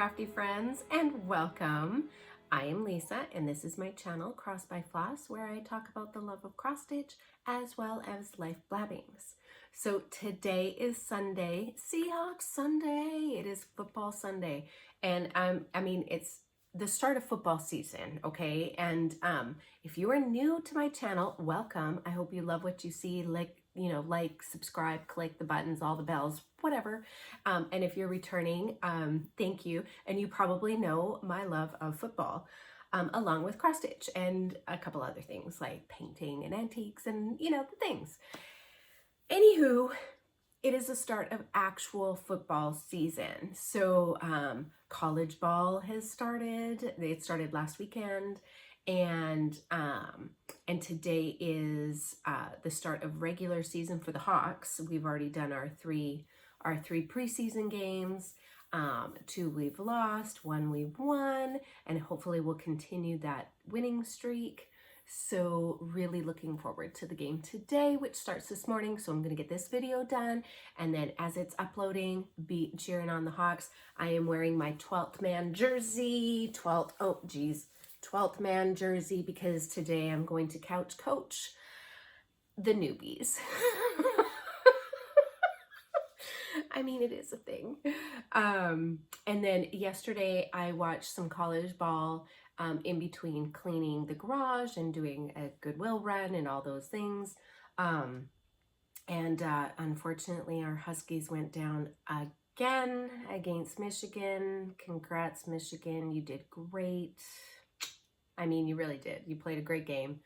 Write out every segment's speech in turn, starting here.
crafty friends, and welcome. I am Lisa, and this is my channel, Cross by Floss, where I talk about the love of cross stitch as well as life blabbings. So today is Sunday, Seahawks Sunday. It is football Sunday, and it's the start of football season, okay? And if you are new to my channel, welcome. I hope you love what you see. Like, subscribe, click the buttons, all the bells, whatever. And if you're returning, thank you. And you probably know my love of football, along with cross stitch and a couple other things like painting and antiques and, the things. Anywho, it is the start of actual football season. So college ball has started. It started last weekend. And today is the start of regular season for the Hawks. We've already done our three preseason games. 2 we've lost, 1 we've won, and hopefully we'll continue that winning streak. So really looking forward to the game today, which starts this morning. So I'm going to get this video done, and then as it's uploading, be cheering on the Hawks. I am wearing my 12th man jersey, 12th man jersey, because today I'm going to couch coach the newbies. I mean, it is a thing. And then yesterday I watched some college ball in between cleaning the garage and doing a Goodwill run and all those things. Unfortunately, our Huskies went down again against Michigan. Congrats, Michigan. You did great. I mean, you really did. You played a great game.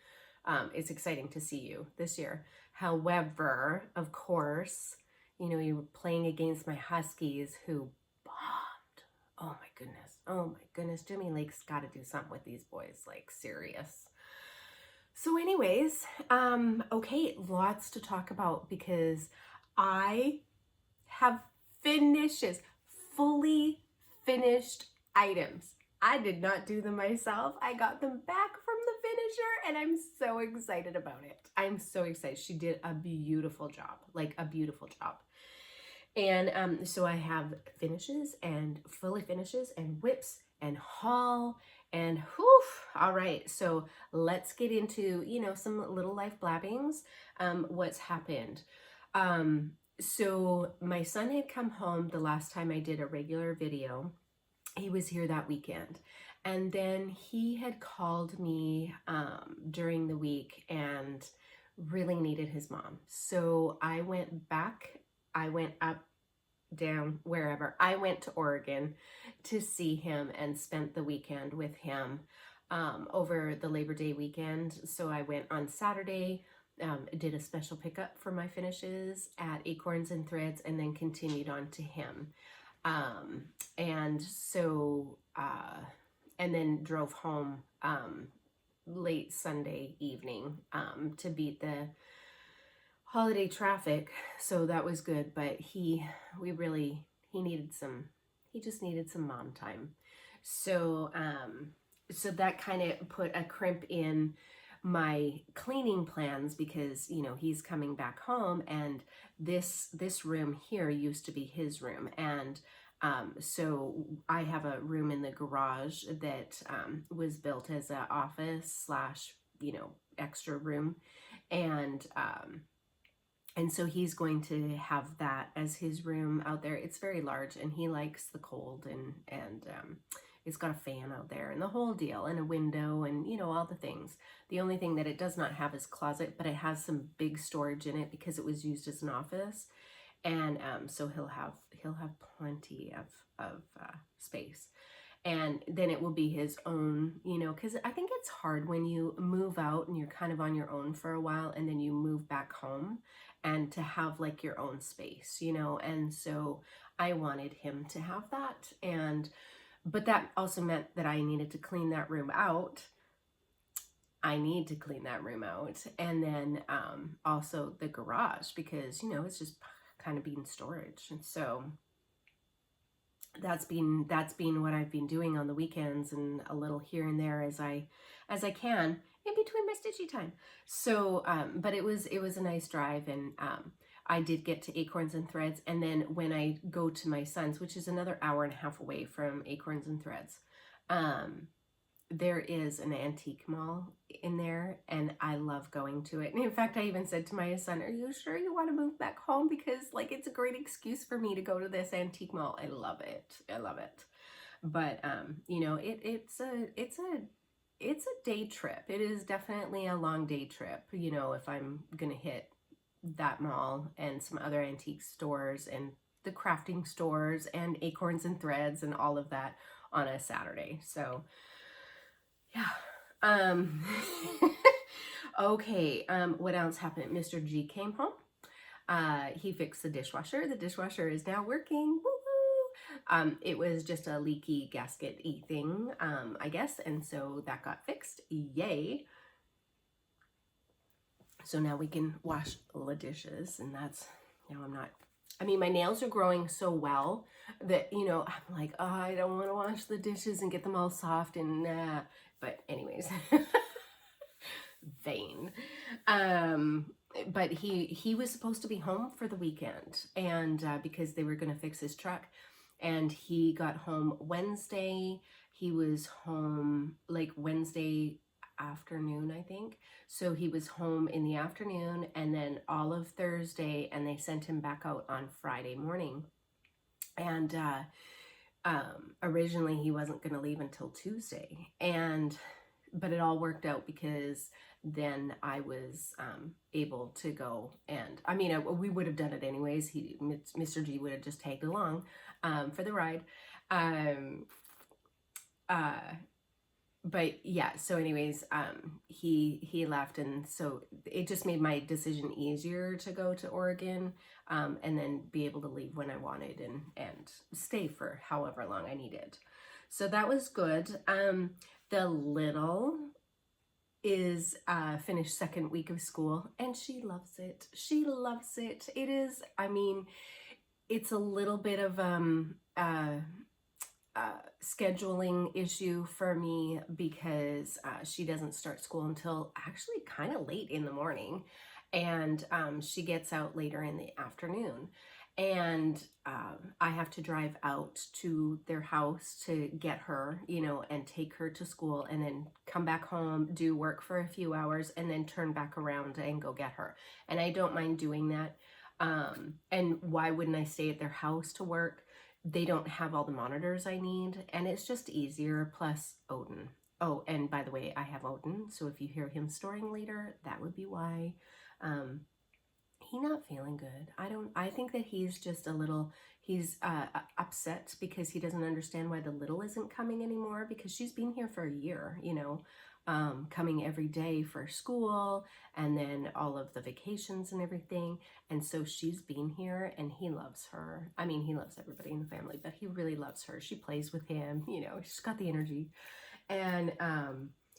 It's exciting to see you this year. However, of course, you were playing against my Huskies who bombed. Oh my goodness. Oh my goodness. Jimmy Lake's got to do something with these boys, like serious. So anyways, okay, lots to talk about because I have finishes, fully finished items. I did not do them myself. I got them back from the finisher, and I'm so excited about it. I'm so excited. She did a beautiful job, like a beautiful job. And so I have finishes and fully finishes and whips and haul and whew. All right, so let's get into, some little life blabbings, what's happened. So my son had come home the last time I did a regular video. He was here that weekend, and then he had called me during the week and really needed his mom. So I went up, down, wherever. I went to Oregon to see him and spent the weekend with him over the Labor Day weekend. So I went on Saturday, did a special pickup for my finishes at Acorns and Threads, and then continued on to him. And then drove home late Sunday evening to beat the holiday traffic. So that was good, but he just needed some mom time. So that kind of put a crimp in my cleaning plans because he's coming back home, and this room here used to be his room, and so I have a room in the garage that was built as an office / extra room, and so he's going to have that as his room out there. It's very large, and he likes the cold, and it's got a fan out there and the whole deal, and a window, and all the things. The only thing that it does not have is closet, but it has some big storage in it because it was used as an office, and so he'll have plenty of space. And then it will be his own, because I think it's hard when you move out and you're kind of on your own for a while, and then you move back home, and to have like your own space, and so I wanted him to have that. But that also meant that I needed to clean that room out. I need to clean that room out. And then also the garage, because, it's just kind of being storage. And so that's been what I've been doing on the weekends, and a little here and there as I can in between my stitchy time. So, but it was a nice drive, and I did get to Acorns and Threads, and then when I go to my son's, which is another hour and a half away from Acorns and Threads, there is an antique mall in there, and I love going to it. And in fact, I even said to my son, are you sure you want to move back home? Because like, it's a great excuse for me to go to this antique mall. I love it. I love it. But, you know, it's a day trip. It is definitely a long day trip, you know, if I'm going to hit that mall and some other antique stores and the crafting stores and Acorns and Threads and all of that on a Saturday. So, yeah. Okay, what else happened? Mr. G came home. He fixed the dishwasher. The dishwasher is now working. Woo-hoo! It was just a leaky gasket-y thing, I guess, and so that got fixed. Yay! So now we can wash the dishes, and that's, you know, I mean, my nails are growing so well that, you know, I'm like, oh, I don't want to wash the dishes and get them all soft and nah. But anyways, vain. But he was supposed to be home for the weekend, and because they were going to fix his truck, and he got home Wednesday. He was home like Wednesday afternoon, I think. So he was home in the afternoon and then all of Thursday, and they sent him back out on Friday morning. And originally he wasn't going to leave until Tuesday, but it all worked out because then I was able to go, and I mean, we would have done it anyways. Mr. G would have just tagged along for the ride. But yeah, so anyways, he left, and so it just made my decision easier to go to Oregon, and then be able to leave when I wanted and stay for however long I needed. So that was good. The little is finished second week of school, and she loves it. She loves it. It is, I mean, it's a little bit of scheduling issue for me because she doesn't start school until actually kind of late in the morning, and she gets out later in the afternoon, and I have to drive out to their house to get her, you know, and take her to school, and then come back home, do work for a few hours, and then turn back around and go get her. And I don't mind doing that. And why wouldn't I stay at their house to work? They don't have all the monitors I need, and it's just easier, plus Odin. Oh, and by the way, I have Odin, so if you hear him snoring later, that would be why. He's not feeling good. I think that he's just a little, he's upset because he doesn't understand why the little isn't coming anymore, because she's been here for a year, you know, coming every day for school and then all of the vacations and everything. And so she's been here, and he loves her. I mean, he loves everybody in the family, but he really loves her. She plays with him, you know, she's got the energy.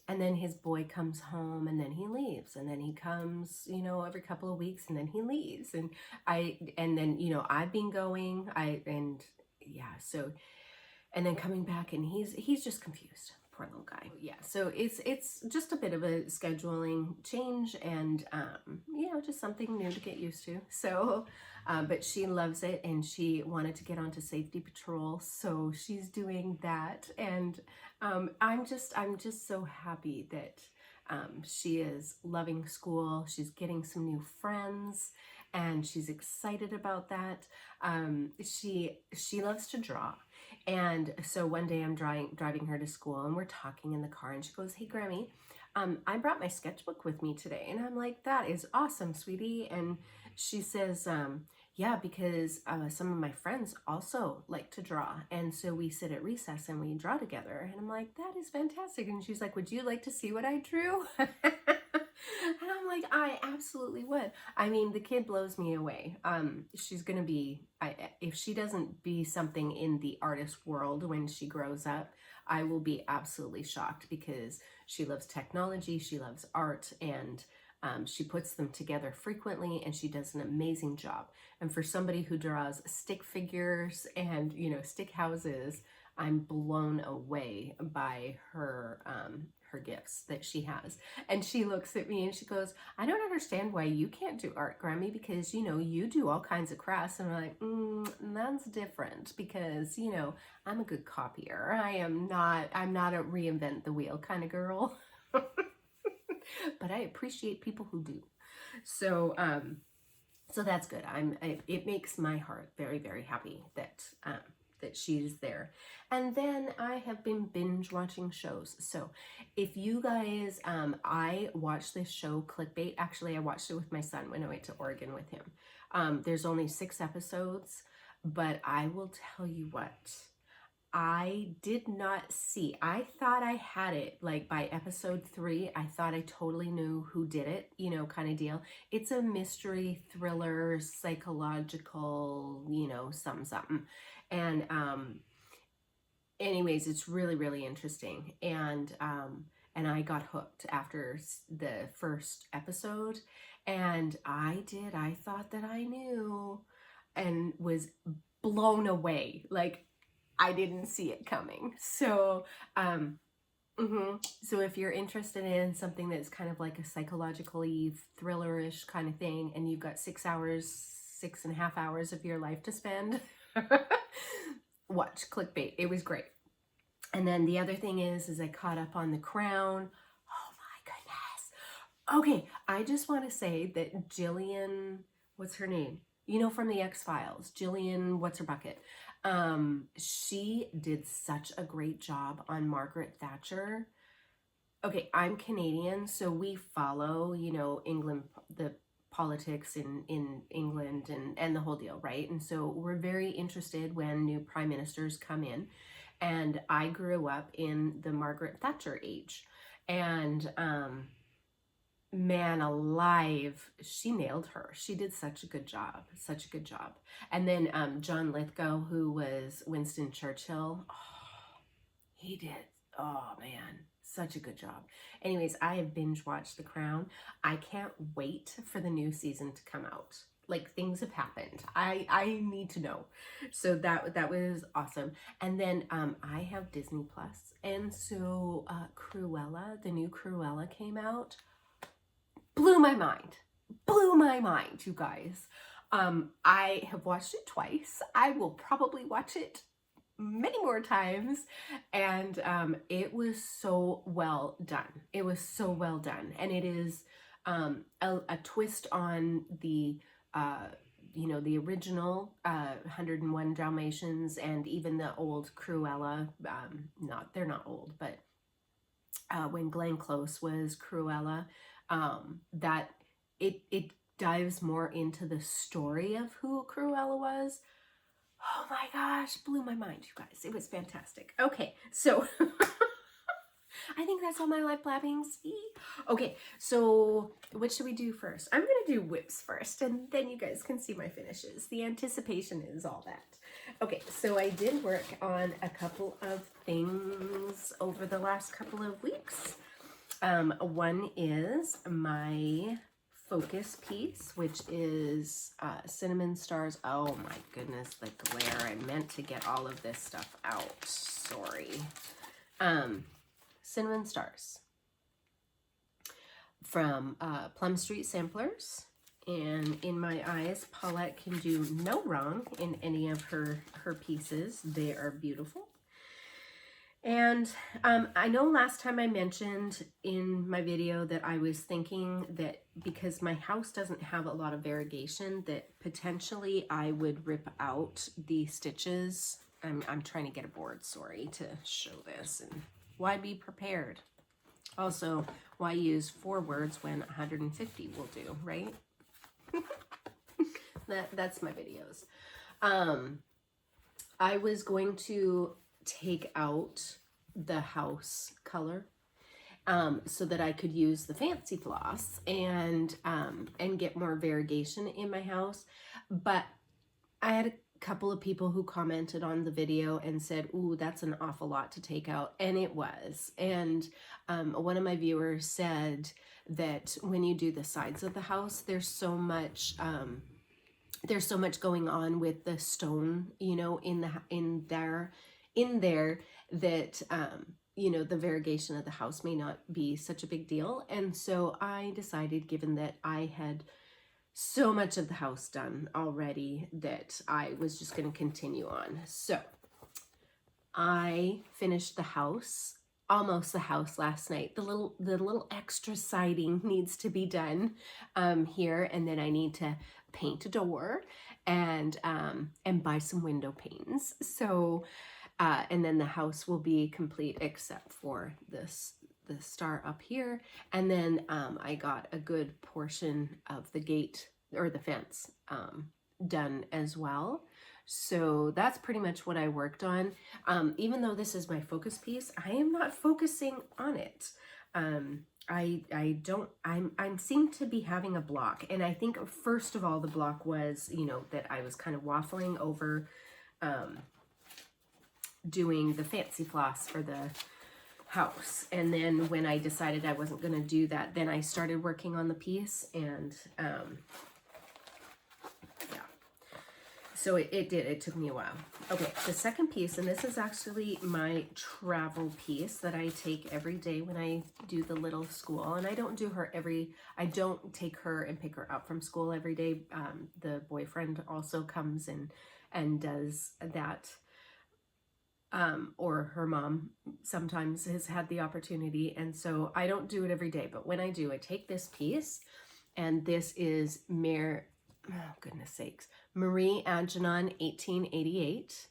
And then his boy comes home, and then he leaves, and then he comes, you know, every couple of weeks, and then he leaves. And then, you know, I've been going, and then coming back, and he's just confused. Poor little guy. Yeah, so it's just a bit of a scheduling change, and you know, just something new to get used to. So but she loves it, and she wanted to get onto safety patrol, so she's doing that. And I'm just so happy that she is loving school. She's getting some new friends, and she's excited about that. She loves to draw. And so one day I'm driving her to school, and we're talking in the car, and she goes, "Hey, Grammy, I brought my sketchbook with me today." And I'm like, "That is awesome, sweetie." And she says, "Yeah, because some of my friends also like to draw. And so we sit at recess and we draw together." And I'm like, "That is fantastic." And she's like, "Would you like to see what I drew?" And I'm like, I absolutely would. I mean, the kid blows me away. She's going to be, if she doesn't be something in the artist world when she grows up, I will be absolutely shocked, because she loves technology, she loves art, and she puts them together frequently, and she does an amazing job. And for somebody who draws stick figures and, you know, stick houses, I'm blown away by her her gifts that she has. And she looks at me and she goes, I don't understand why you can't do art, Grammy, because, you know, you do all kinds of crafts. And I'm like, that's different because, you know, I'm a good copier. I'm not a reinvent the wheel kind of girl. But I appreciate people who do. So, so that's good. It makes my heart very, very happy that that she's there. And then I have been binge watching shows. So if you guys, I watched this show Clickbait. Actually, I watched it with my son when I went to Oregon with him. There's only 6 episodes, but I will tell you what, I did not see. I thought I had it like by episode 3. I thought I totally knew who did it, you know, kind of deal. It's a mystery thriller, psychological, you know, something. And anyways, it's really, really interesting. And I got hooked after the first episode. And I thought that I knew and was blown away. Like, I didn't see it coming. So, so if you're interested in something that's kind of like a psychologically thrillerish kind of thing, and you've got 6.5 hours of your life to spend, watch Clickbait. It was great. And then the other thing is I caught up on The Crown. Oh my goodness. Okay, I just want to say that Jillian, what's her name? You know, from the X-Files, Jillian, what's her bucket? She did such a great job on Margaret Thatcher. Okay, I'm Canadian, so we follow, you know, England, the politics in England and the whole deal, right? And so we're very interested when new prime ministers come in. And I grew up in the Margaret Thatcher age. And man alive, she nailed her. She did such a good job, such a good job. And then John Lithgow, who was Winston Churchill, he did, oh man, such a good job. Anyways, I have binge watched The Crown. I can't wait for the new season to come out. Like, things have happened. I need to know. So that was awesome. And then I have Disney Plus, and so Cruella, the new Cruella came out. Blew my mind, you guys. I have watched it twice. I will probably watch it many more times, and it was so well done. It was so well done, and it is a twist on the you know, the original 101 Dalmatians, and even the old Cruella. They're not old, but when Glenn Close was Cruella, that it dives more into the story of who Cruella was. Oh my gosh, blew my mind, you guys. It was fantastic. Okay, so I think that's all my life blabbings. Okay, so what should we do first? I'm going to do whips first, and then you guys can see my finishes. The anticipation is all that. Okay, so I did work on a couple of things over the last couple of weeks. One is my focus piece, which is cinnamon stars. Oh my goodness, the glare. I meant to get all of this stuff out. Sorry. Cinnamon stars from Plum Street Samplers. And in my eyes, Paulette can do no wrong in any of her pieces. They are beautiful. And I know last time I mentioned in my video that I was thinking that because my house doesn't have a lot of variegation, that potentially I would rip out the stitches. I'm trying to get a board, sorry, to show this. And why be prepared? Also, why use 4 words when 150 will do, right? That's my videos. I was going to take out the house color so that I could use the fancy floss and get more variegation in my house. But I had a couple of people who commented on the video and said, ooh, that's an awful lot to take out. And it was. And one of my viewers said that when you do the sides of the house, there's so much going on with the stone, you know, in there in there that, you know, the variegation of the house may not be such a big deal. And so I decided, given that I had so much of the house done already, that I was just going to continue on. So I finished the house, almost the house last night. The little extra siding needs to be done here, and then I need to paint a door and buy some window panes. So and then the house will be complete except for the star up here. And then I got a good portion of the gate or the fence done as well. So that's pretty much what I worked on. Even though this is my focus piece, I am not focusing on it. I seem to be having a block. And I think first of all, the block was, you know, that I was kind of waffling over doing the fancy floss for the house. And then when I decided I wasn't going to do that, then I started working on the piece, and yeah. So it took me a while. Okay, the second piece, and this is actually my travel piece that I take every day when I do the little school. And I don't take her and pick her up from school every day. The boyfriend also comes and does that. Or her mom sometimes has had the opportunity, and so I don't do it every day, but when I do, I take this piece, and this is Marie Agenon 1888,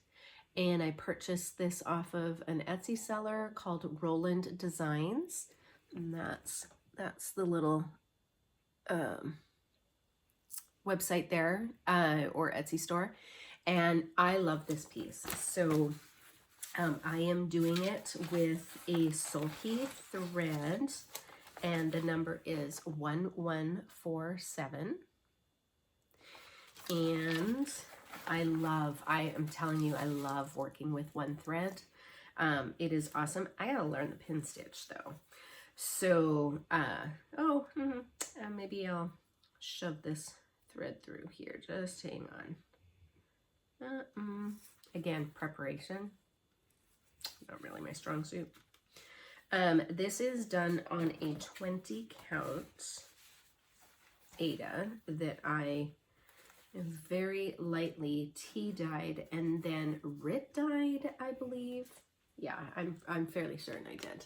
and I purchased this off of an Etsy seller called Roland Designs, and that's the little website there, or Etsy store, and I love this piece. So I am doing it with a sulky thread, and the number is 1147. And I am telling you, I love working with one thread. It is awesome. I gotta learn the pin stitch though. So, maybe I'll shove this thread through here. Just hang on. Again, preparation. Not really my strong suit. This is done on a 20 count Aida that I very lightly tea dyed and then Rit dyed, I believe. Yeah, I'm fairly certain I did.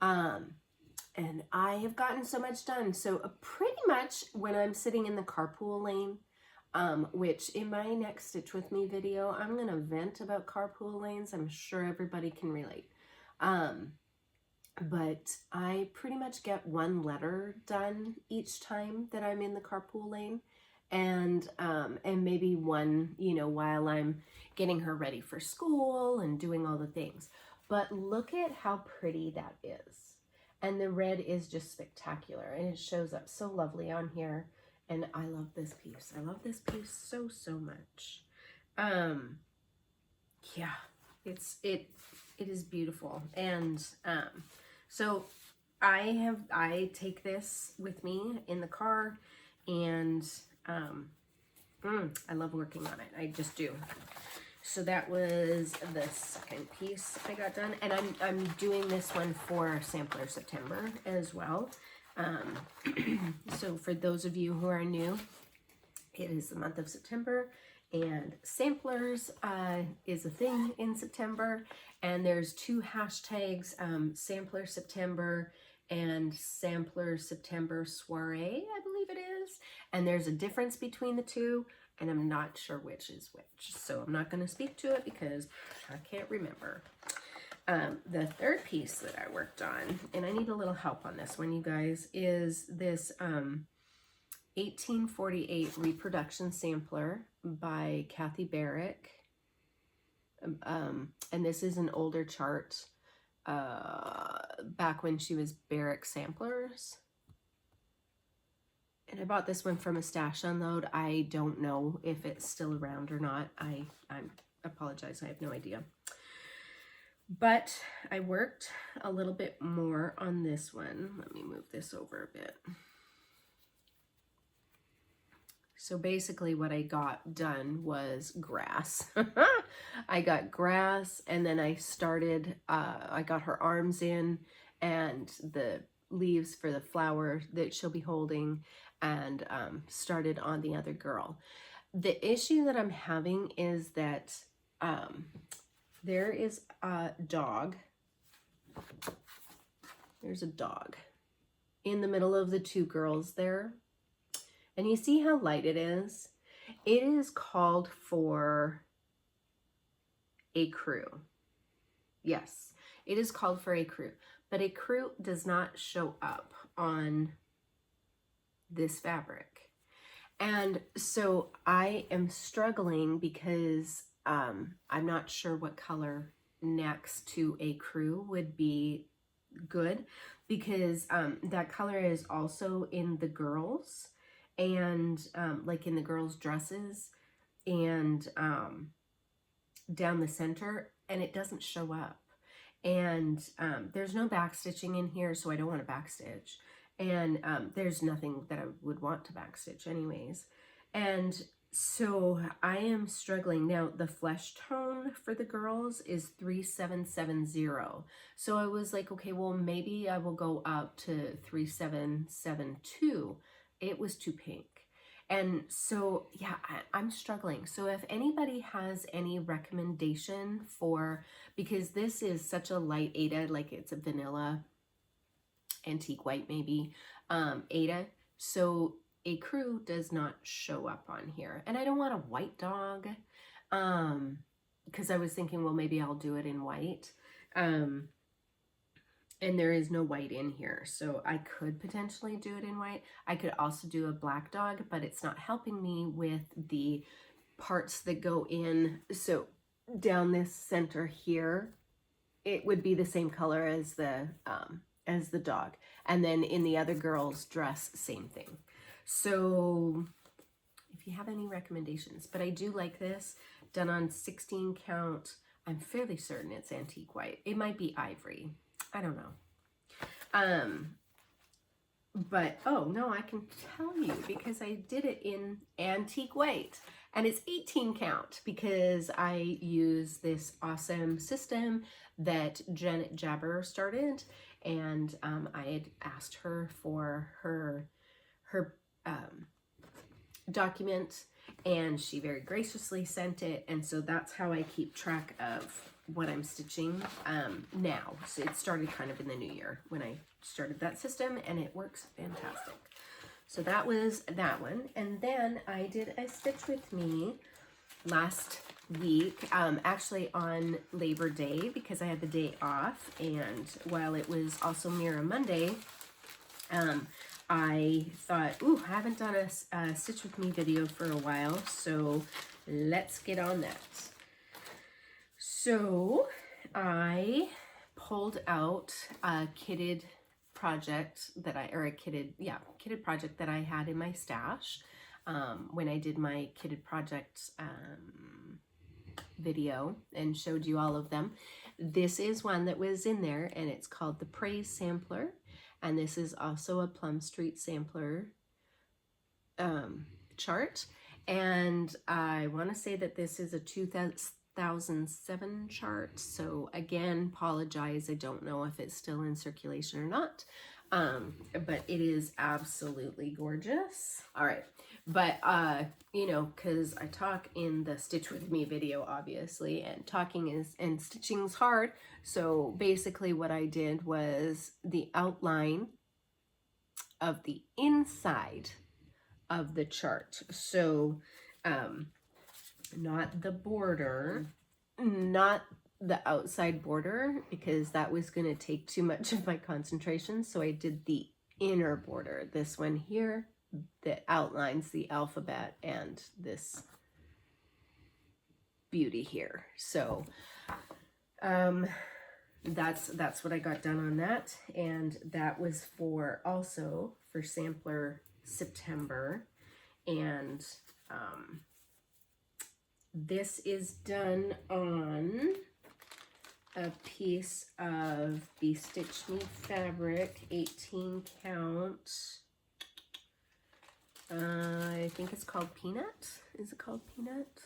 And I have gotten so much done. So pretty much when I'm sitting in the carpool lane, which in my next Stitch With Me video, I'm going to vent about carpool lanes. I'm sure everybody can relate. But I pretty much get one letter done each time that I'm in the carpool lane. And maybe one, you know, while I'm getting her ready for school and doing all the things. But look at how pretty that is. And the red is just spectacular. And it shows up so lovely on here. And I love this piece. I love this piece so, so much. Yeah, it is beautiful. And so I take this with me in the car, and I love working on it. I just do. So that was the second piece I got done, and I'm doing this one for Sampler September as well. So for those of you who are new, it is the month of September, and samplers is a thing in September, and there's two hashtags, Sampler September and Sampler September Soiree, I believe it is, and there's a difference between the two, and I'm not sure which is which, so I'm not going to speak to it because I can't remember. The third piece that I worked on, and I need a little help on this one, you guys, is this 1848 Reproduction sampler by Kathy Barrick. And this is an older chart back when she was Barrick Samplers. And I bought this one from a stash unload. I don't know if it's still around or not. I apologize, I have no idea. But I worked a little bit more on this one. Let me move this over a bit. So basically what I got done was grass. I got grass, and then I started, I got her arms in and the leaves for the flower that she'll be holding, and started on the other girl. The issue that I'm having is that there is a dog. There's a dog in the middle of the two girls there. And you see how light it is? It is called for a crew. Yes, it is called for a crew. But a crew does not show up on this fabric. And so I am struggling because I'm not sure what color next to a crew would be good, because that color is also in the girls, and like in the girls' dresses, and down the center, and it doesn't show up. And there's no back stitching in here, so I don't want to back stitch. And there's nothing that I would want to back stitch anyways. And so I am struggling. Now, the flesh tone for the girls is 3770. So I was like, okay, well, maybe I will go up to 3772. It was too pink. And so, yeah, I'm struggling. So if anybody has any recommendation for, because this is such a light Aida, like it's a vanilla antique white maybe, Aida. So a crew does not show up on here. And I don't want a white dog, because I was thinking, well, maybe I'll do it in white. And there is no white in here, so I could potentially do it in white. I could also do a black dog, but it's not helping me with the parts that go in. So down this center here, it would be the same color as the dog. And then in the other girl's dress, same thing. So if you have any recommendations, but I do like this done on 16 count. I'm fairly certain it's antique white. It might be ivory. I don't know. But, oh no, I can tell you because I did it in antique white, and it's 18 count because I use this awesome system that Janet Jabber started, and I had asked her for her document, and she very graciously sent it, and so that's how I keep track of what I'm stitching now. So it started kind of in the new year when I started that system, and it works fantastic. So that was that one. And then I did a Stitch With Me last week, actually on Labor Day, because I had the day off, and while it was also Mira Monday, I thought, ooh, I haven't done a Stitch With Me video for a while, so let's get on that. So I pulled out a kitted project that kitted project that I had in my stash when I did my kitted project video and showed you all of them. This is one that was in there, and it's called the Praise Sampler, and this is also a Plum Street Sampler chart, and I want to say that this is a 2007 chart, so again, apologize, I don't know if it's still in circulation or not, but it is absolutely gorgeous. All right, but you know, because I talk in the Stitch With Me video, obviously, and and stitching's hard, so basically what I did was the outline of the inside of the chart, so not the border, not the outside border, because that was going to take too much of my concentration. So I did the inner border, this one here that outlines the alphabet and this beauty here. So that's what I got done on that, and that was also for sampler September. And this is done on a piece of the Stitch Me fabric, 18 count. I think it's called Peanut. Is it called Peanut?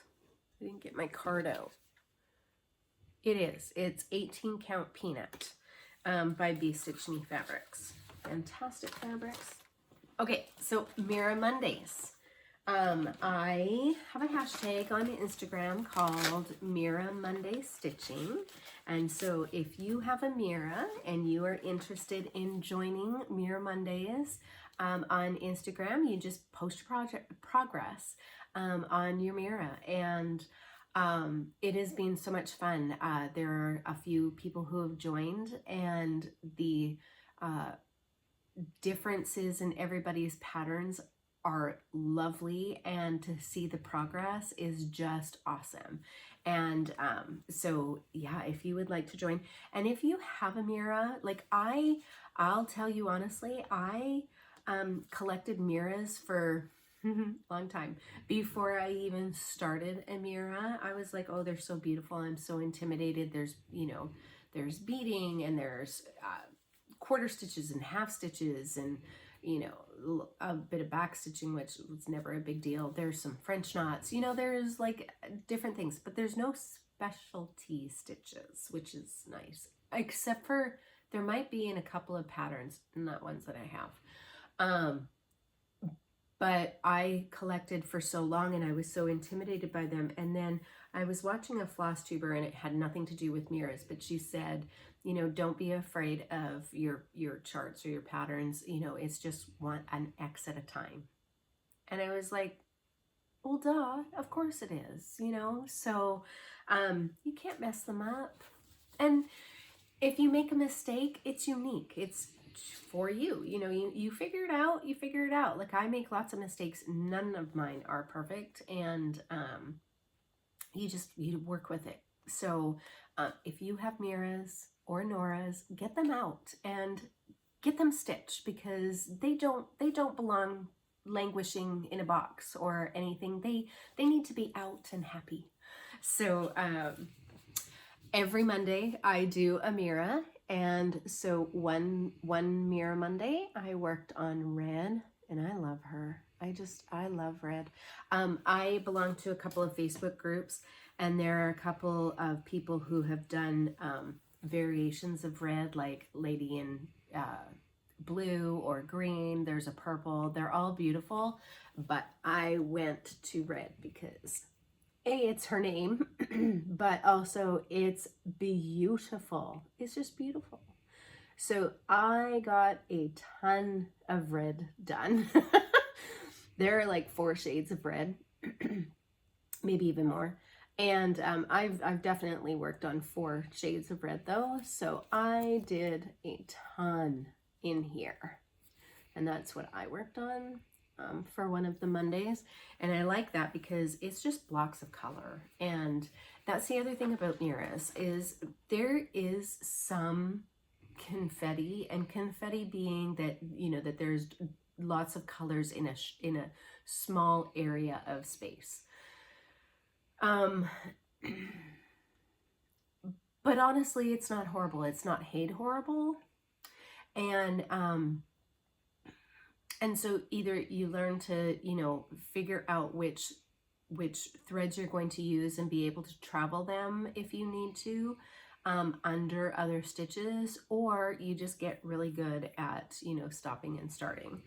I didn't get my card out. It is. It's 18 count Peanut by Be Stitch Me Fabrics. Fantastic fabrics. Okay, so Miramondays. I have a hashtag on Instagram called Miramondaystitching. And so if you have a Mira and you are interested in joining Miramondays on Instagram, you just post progress on your Mira. And it has been so much fun. There are a few people who have joined, and the differences in everybody's patterns are lovely, and to see the progress is just awesome. And so yeah, if you would like to join, and if you have a Mira, like I'll tell you honestly, I collected Miras for long time. Before I even started a Mira, I was like, oh, they're so beautiful. I'm so intimidated. There's, you know, there's beading, and there's quarter stitches and half stitches, and, you know, a bit of back stitching, which was never a big deal. There's some French knots, you know, there's like different things, but there's no specialty stitches, which is nice, except for there might be in a couple of patterns, not ones that I have. But I collected for so long, and I was so intimidated by them. And then I was watching a Flosstuber, and it had nothing to do with Miras, but she said, you know, don't be afraid of your charts or your patterns. You know, it's just an X at a time. And I was like, well, duh, of course it is, you know? So you can't mess them up. And if you make a mistake, it's unique. It's for you, you know, you figure it out, you figure it out. Like, I make lots of mistakes. None of mine are perfect. And you work with it. So if you have Miras or Noras, get them out and get them stitched, because they don't belong languishing in a box or anything. They need to be out and happy. So every Monday I do a Mira, and so one Mira Monday I worked on Red, and I love her. I love Red. I belong to a couple of Facebook groups, and there are a couple of people who have done variations of Red, like Lady in blue or green. There's a purple. They're all beautiful, but I went to Red because A, it's her name, but also it's beautiful. It's just beautiful. So I got a ton of Red done. There are like 4 shades of Red, maybe even more. And I've definitely worked on 4 shades of Red though. So I did a ton in here, and that's what I worked on for one of the Mondays. And I like that because it's just blocks of color. And that's the other thing about Miras, is there is some confetti, and confetti being that, you know, that there's lots of colors in a small area of space. But honestly, it's not horrible. It's not hate horrible. And so either you learn to, you know, figure out which threads you're going to use and be able to travel them if you need to under other stitches, or you just get really good at, you know, stopping and starting.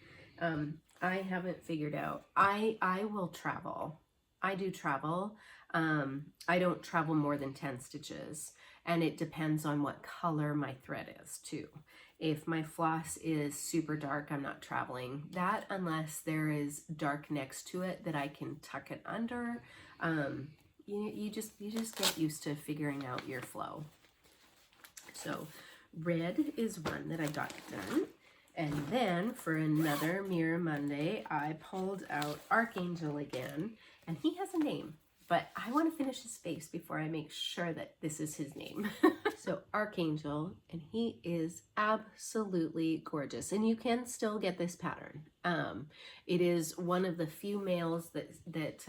I haven't figured out. I will travel. I do travel. I don't travel more than 10 stitches, and it depends on what color my thread is too. If my floss is super dark, I'm not traveling that unless there is dark next to it that I can tuck it under. You just get used to figuring out your flow. So Red is one that I got done. And then for another Mira Monday, I pulled out Archangel again, and he has a name, but I want to finish his face before I make sure that this is his name. So Archangel, and he is absolutely gorgeous, and you can still get this pattern. It is one of the few males that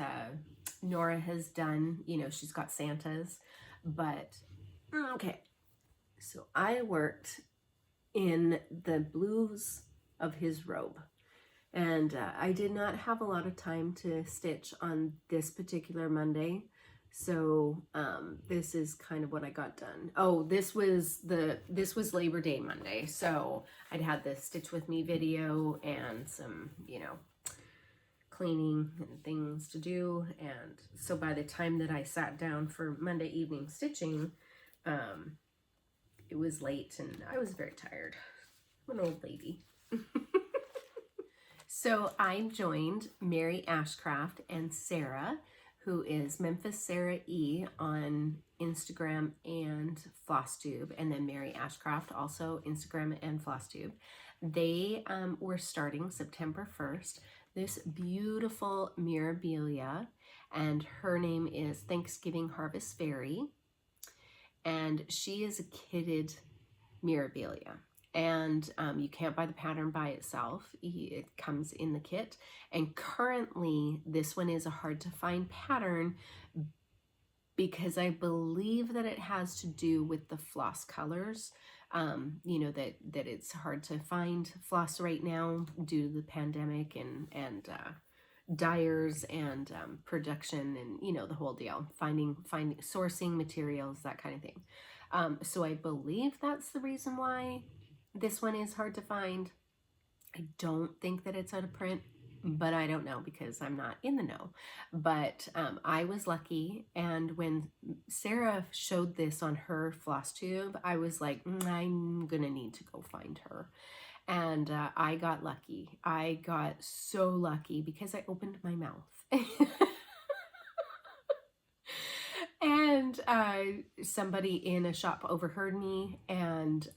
Nora has done. You know, she's got Santas, but okay. So I worked in the blues of his robe, And I did not have a lot of time to stitch on this particular Monday. So this is kind of what I got done. Oh, this was Labor Day Monday. So I'd had the Stitch With Me video and some, you know, cleaning and things to do. And so by the time that I sat down for Monday evening stitching, it was late and I was very tired. I'm an old lady. So I joined Mary Ashcraft and Sarah, who is Memphis Sarah E on Instagram and Flosstube, and then Mary Ashcraft, also Instagram and Flosstube. They were starting September 1st, this beautiful Mirabilia, and her name is Thanksgiving Harvest Fairy, and she is a kitted Mirabilia. And you can't buy the pattern by itself. It comes in the kit. And currently, this one is a hard to find pattern because I believe that it has to do with the floss colors. You know, that it's hard to find floss right now due to the pandemic and dyers and production and, you know, the whole deal. Finding sourcing materials, that kind of thing. So I believe that's the reason why this one is hard to find. I don't think that it's out of print, but I don't know because I'm not in the know. But I was lucky, and when Sarah showed this on her Flosstube, I was like, I'm gonna need to go find her. And I got lucky. I got so lucky because I opened my mouth. And somebody in a shop overheard me and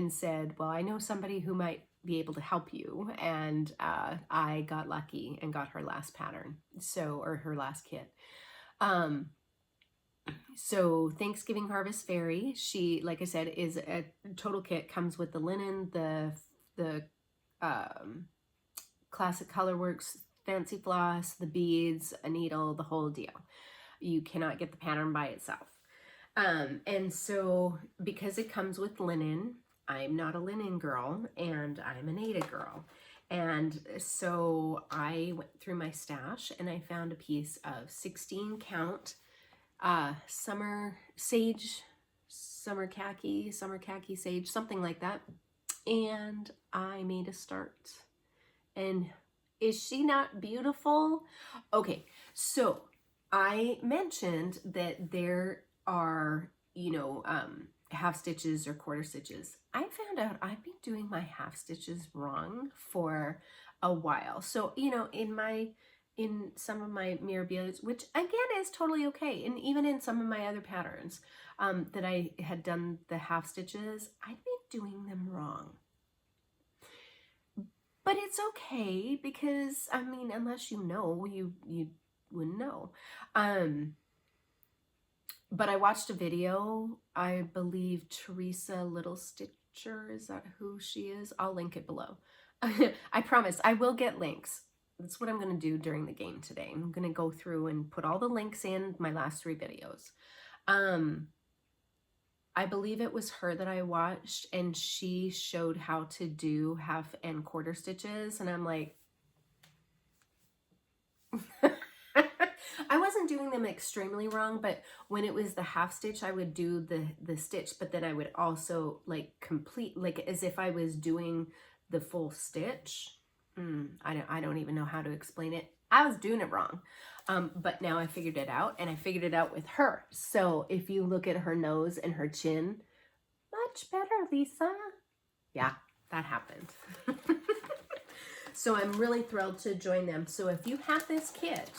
said, well, I know somebody who might be able to help you. And I got lucky and got her last pattern, or her last kit. So Thanksgiving Harvest Fairy, she, like I said, is a total kit. Comes with the linen, the classic colorworks, fancy floss, the beads, a needle, the whole deal. You cannot get the pattern by itself. And so because it comes with linen, I'm not a linen girl and I'm a native girl. And so I went through my stash and I found a piece of 16 count summer sage, summer khaki sage, something like that. And I made a start. And is she not beautiful? Okay, so I mentioned that there are, you know, half stitches or quarter stitches. I found out I've been doing my half stitches wrong for a while. So, you know, in some of my Mirabilias, which again is totally okay, and even in some of my other patterns that I had done the half stitches, I've been doing them wrong. But it's okay because, I mean, unless you know, you wouldn't know. But I watched a video, I believe Teresa Little Stitcher, is that who she is? I'll link it below. I promise I will get links. That's what I'm going to do during the game today. I'm going to go through and put all the links in my last 3 videos. I believe it was her that I watched, and she showed how to do half and quarter stitches, and I'm like, I wasn't doing them extremely wrong, but when it was the half stitch, I would do the stitch, but then I would also like complete, like as if I was doing the full stitch. I don't even know how to explain it. I was doing it wrong. But now I figured it out, and I figured it out with her. So if you look at her nose and her chin, much better, Lisa. Yeah, that happened. So I'm really thrilled to join them. So if you have this kit,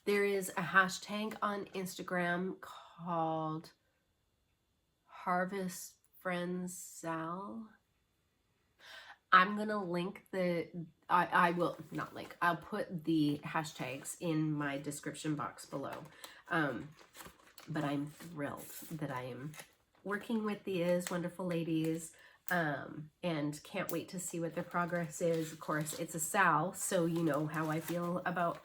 there is a hashtag on Instagram called Harvest Friends Sal. I'm going to link I will not link, I'll put the hashtags in my description box below. But I'm thrilled that I am working with these wonderful ladies, and can't wait to see what their progress is. Of course, it's a Sal, so you know how I feel about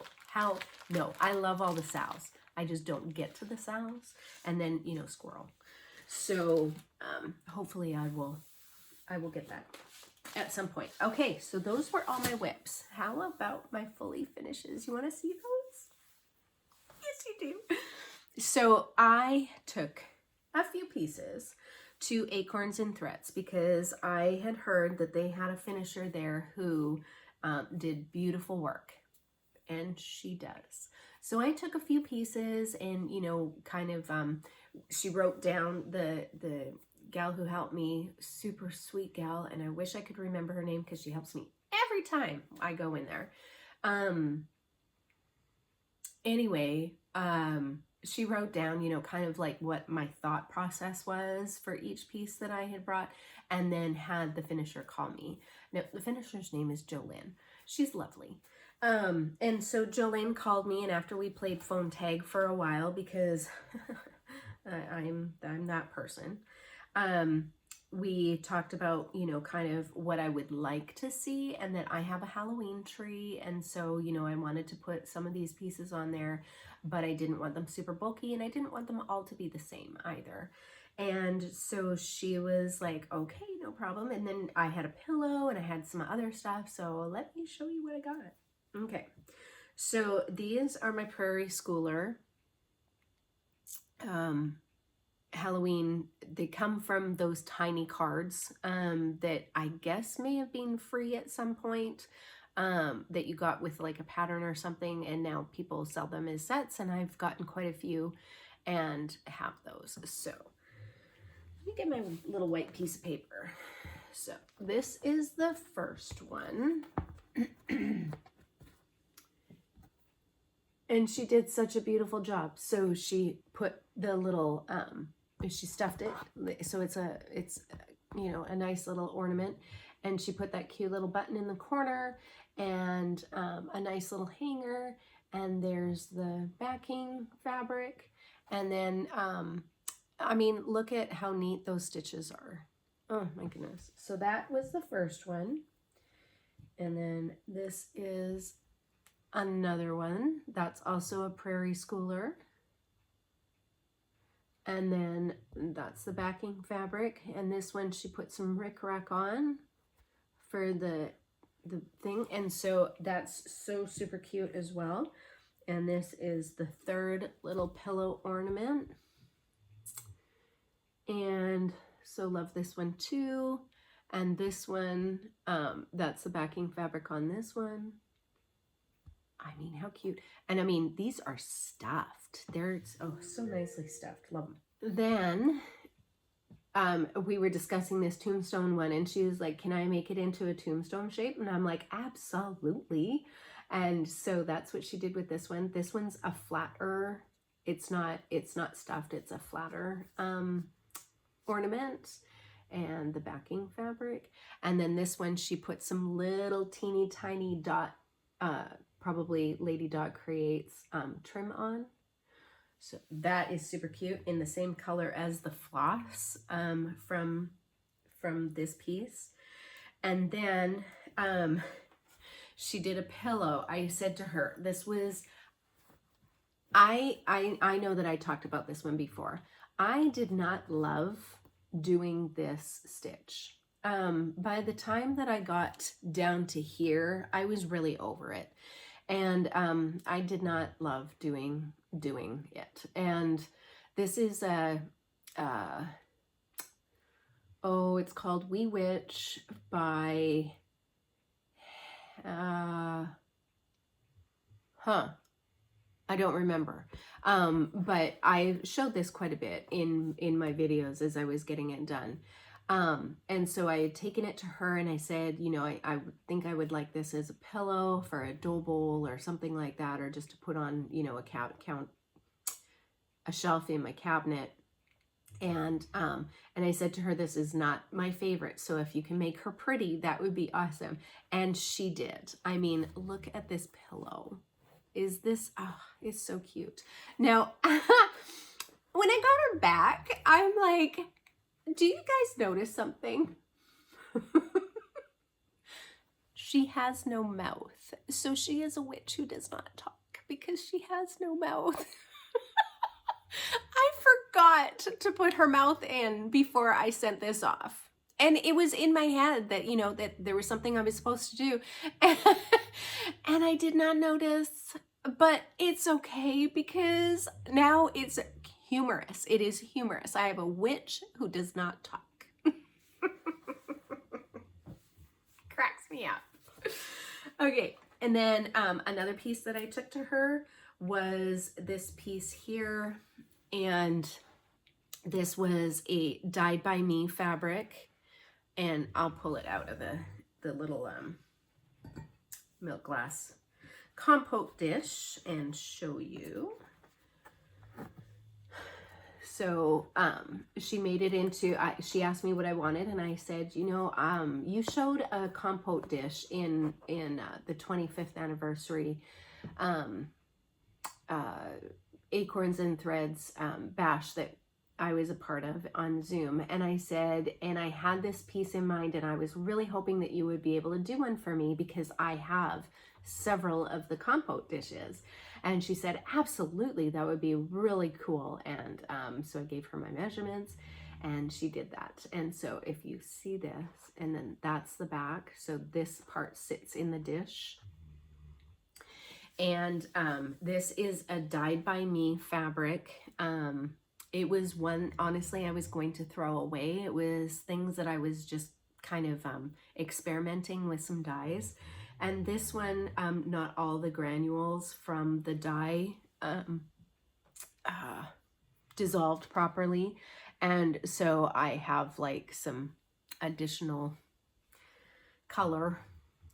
no, I love all the Sals. I just don't get to the Sals, and then, you know, squirrel. So hopefully I will get that. at some point. Okay, so those were all my whips. How about my fully finishes? You want to see those? Yes, you do. So I took a few pieces to Acorns and Threats because I had heard that they had a finisher there who did beautiful work, and she does. So I took a few pieces and, you know, kind of, she wrote down the gal who helped me, super sweet gal, and I wish I could remember her name because she helps me every time I go in there. Anyway, she wrote down, you know, kind of like what my thought process was for each piece that I had brought, and then had the finisher call me. Now, the finisher's name is Jolene. She's lovely. And so Jolene called me, and after we played phone tag for a while, because I'm that person, we talked about, you know, kind of what I would like to see, and that I have a Halloween tree, and so, you know, I wanted to put some of these pieces on there, but I didn't want them super bulky, and I didn't want them all to be the same either. And so she was like, okay, no problem. And then I had a pillow and I had some other stuff, so let me show you what I got. Okay, so these are my Prairie Schooler Halloween. They come from those tiny cards that I guess may have been free at some point, that you got with like a pattern or something, and now people sell them as sets, and I've gotten quite a few and have those. So let me get my little white piece of paper. So this is the first one. And she did such a beautiful job. So she put the little, she stuffed it. So it's you know, a nice little ornament. And she put that cute little button in the corner, and a nice little hanger. And there's the backing fabric. And then, I mean, look at how neat those stitches are. Oh my goodness. So that was the first one. And then this is another one. That's also a Prairie Schooler. And then that's the backing fabric. And this one she put some rickrack on for the thing. And so that's so super cute as well. And this is the third little pillow ornament. And so love this one too. And this one, that's the backing fabric on this one. I mean, how cute. And I mean, these are stuffed. They're, oh, so nicely stuffed. Love them. Then we were discussing this tombstone one, and she was like, can I make it into a tombstone shape? And I'm like, absolutely. And so that's what she did with this one. This one's a flatter. It's not stuffed. It's a flatter ornament, and the backing fabric. And then this one, she put some little teeny tiny dot, probably Lady Dot Creates trim on. So that is super cute, in the same color as the floss from this piece. And then she did a pillow. I said to her, this was, I know that I talked about this one before. I did not love doing this stitch. By the time that I got down to here, I was really over it. And I did not love doing it. And this is a, oh, it's called Wee Witch by, I don't remember. But I showed this quite a bit in my videos as I was getting it done. And so I had taken it to her and I said, you know, I think I would like this as a pillow for a dough bowl or something like that, or just to put on, you know, a shelf in my cabinet. And I said to her, this is not my favorite, so if you can make her pretty, that would be awesome. And she did. I mean, look at this pillow. Is this, oh, it's so cute. Now, when I got her back, I'm like, do you guys notice something? She has no mouth. So she is a witch who does not talk because she has no mouth. I forgot to put her mouth in before I sent this off. And it was in my head that, you know, that there was something I was supposed to do. And I did not notice, but it's okay because now it's humorous. It is humorous. I have a witch who does not talk. Cracks me up. Okay, and then another piece that I took to her was this piece here, and this was a dyed by me fabric, and I'll pull it out of the little milk glass compote dish and show you. So she made it into, she asked me what I wanted, and I said, you know, you showed a compote dish in the 25th anniversary Acorns and Threads bash that I was a part of on Zoom. And I said, and I had this piece in mind, and I was really hoping that you would be able to do one for me because I have several of the compote dishes. And she said, absolutely, that would be really cool. And so I gave her my measurements, and she did that. And so if you see this, and then that's the back. So this part sits in the dish. And this is a dyed by me fabric. It was one, honestly, I was going to throw away. It was things that I was just kind of experimenting with some dyes. And this one, not all the granules from the dye dissolved properly. And so I have like some additional color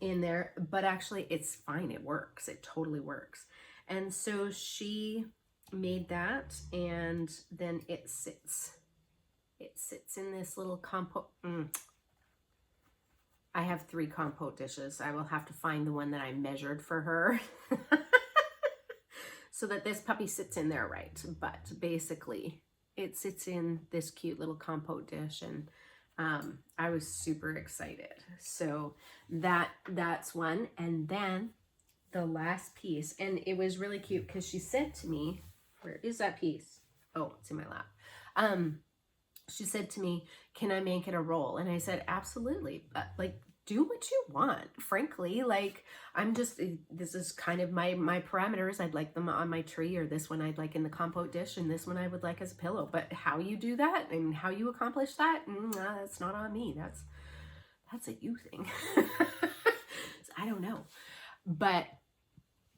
in there, but actually it's fine. It works. It totally works. And so she made that, and then it sits in this little compote. I have 3 compote dishes. I will have to find the one that I measured for her so that this puppy sits in there right. But basically it sits in this cute little compote dish, and I was super excited. So that's one. And then the last piece, and it was really cute because she said to me, where is that piece? Oh, it's in my lap. She said to me, can I make it a roll? And I said, absolutely. Like, do what you want, frankly. Like, I'm just, this is kind of my parameters. I'd like them on my tree, or this one I'd like in the compote dish, and this one I would like as a pillow. But how you do that and how you accomplish that, that's not on me. That's a you thing. So I don't know. But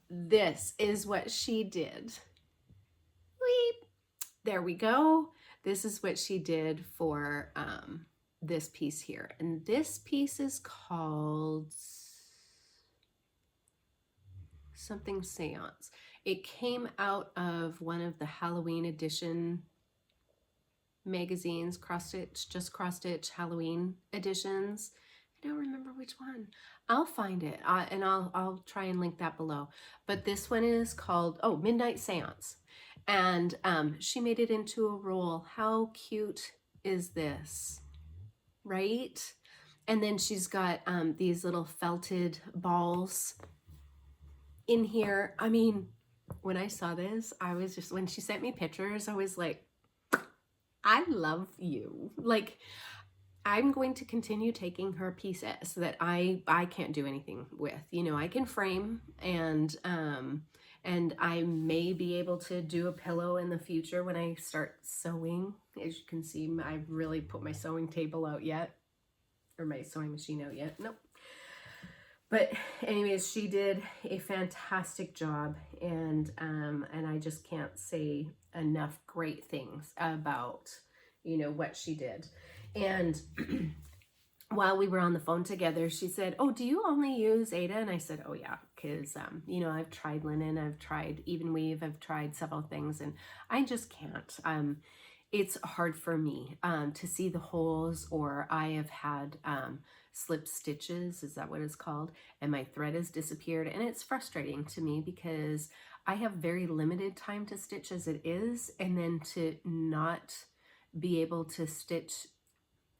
this is what she did. Weep. There we go. This is what she did for this piece here. And this piece is called something Seance. It came out of one of the Halloween edition magazines, Cross Stitch, Just Cross Stitch Halloween editions. I don't remember which one. I'll find it, and I'll try and link that below. But this one is called, oh, Midnight Seance. And she made it into a roll. How cute is this, right? And then she's got these little felted balls in here. I mean, when I saw this, I was just, when she sent me pictures, I was like, I love you. Like, I'm going to continue taking her pieces that I can't do anything with. You know, I can frame, and I may be able to do a pillow in the future when I start sewing. As you can see, I've really put my sewing table out yet, or my sewing machine out yet. Nope. But anyways, she did a fantastic job, and I just can't say enough great things about, you know, what she did. And while we were on the phone together, she said, oh, do you only use Ada? And I said, oh yeah, because, you know, I've tried linen, I've tried even weave, I've tried several things, and I just can't. It's hard for me to see the holes, or I have had slip stitches, is that what it's called? And my thread has disappeared, and it's frustrating to me because I have very limited time to stitch as it is, and then to not be able to stitch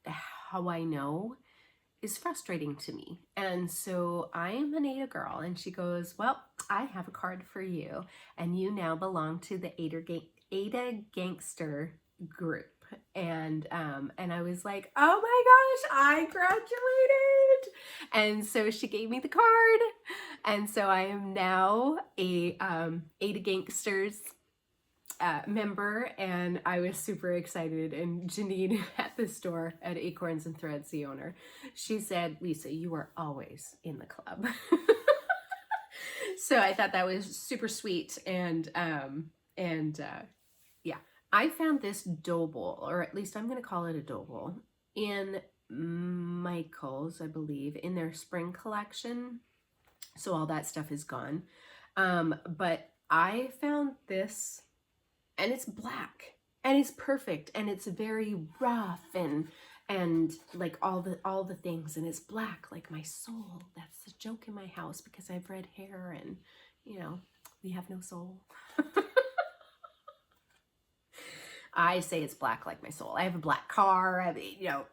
how I know is frustrating to me. And so I am an Ada girl, and she goes, well, I have a card for you, and you now belong to the Ada Gangster group. and I was like, oh my gosh, I graduated. And so she gave me the card, and so I am now a Ada Gangsters member, and I was super excited. And Janine at the store at Acorns and Threads, the owner, she said, Lisa, you are always in the club. So I thought that was super sweet. And yeah, I found this dough bowl, or at least I'm going to call it a dough bowl, in Michael's, I believe, in their spring collection. So all that stuff is gone. But I found this, and it's black, and it's perfect, and it's very rough, and like all the things, and it's black like my soul. That's the joke in my house, because I've red hair, and you know, we have no soul. I say it's black like my soul. I have a black car. I mean, you know,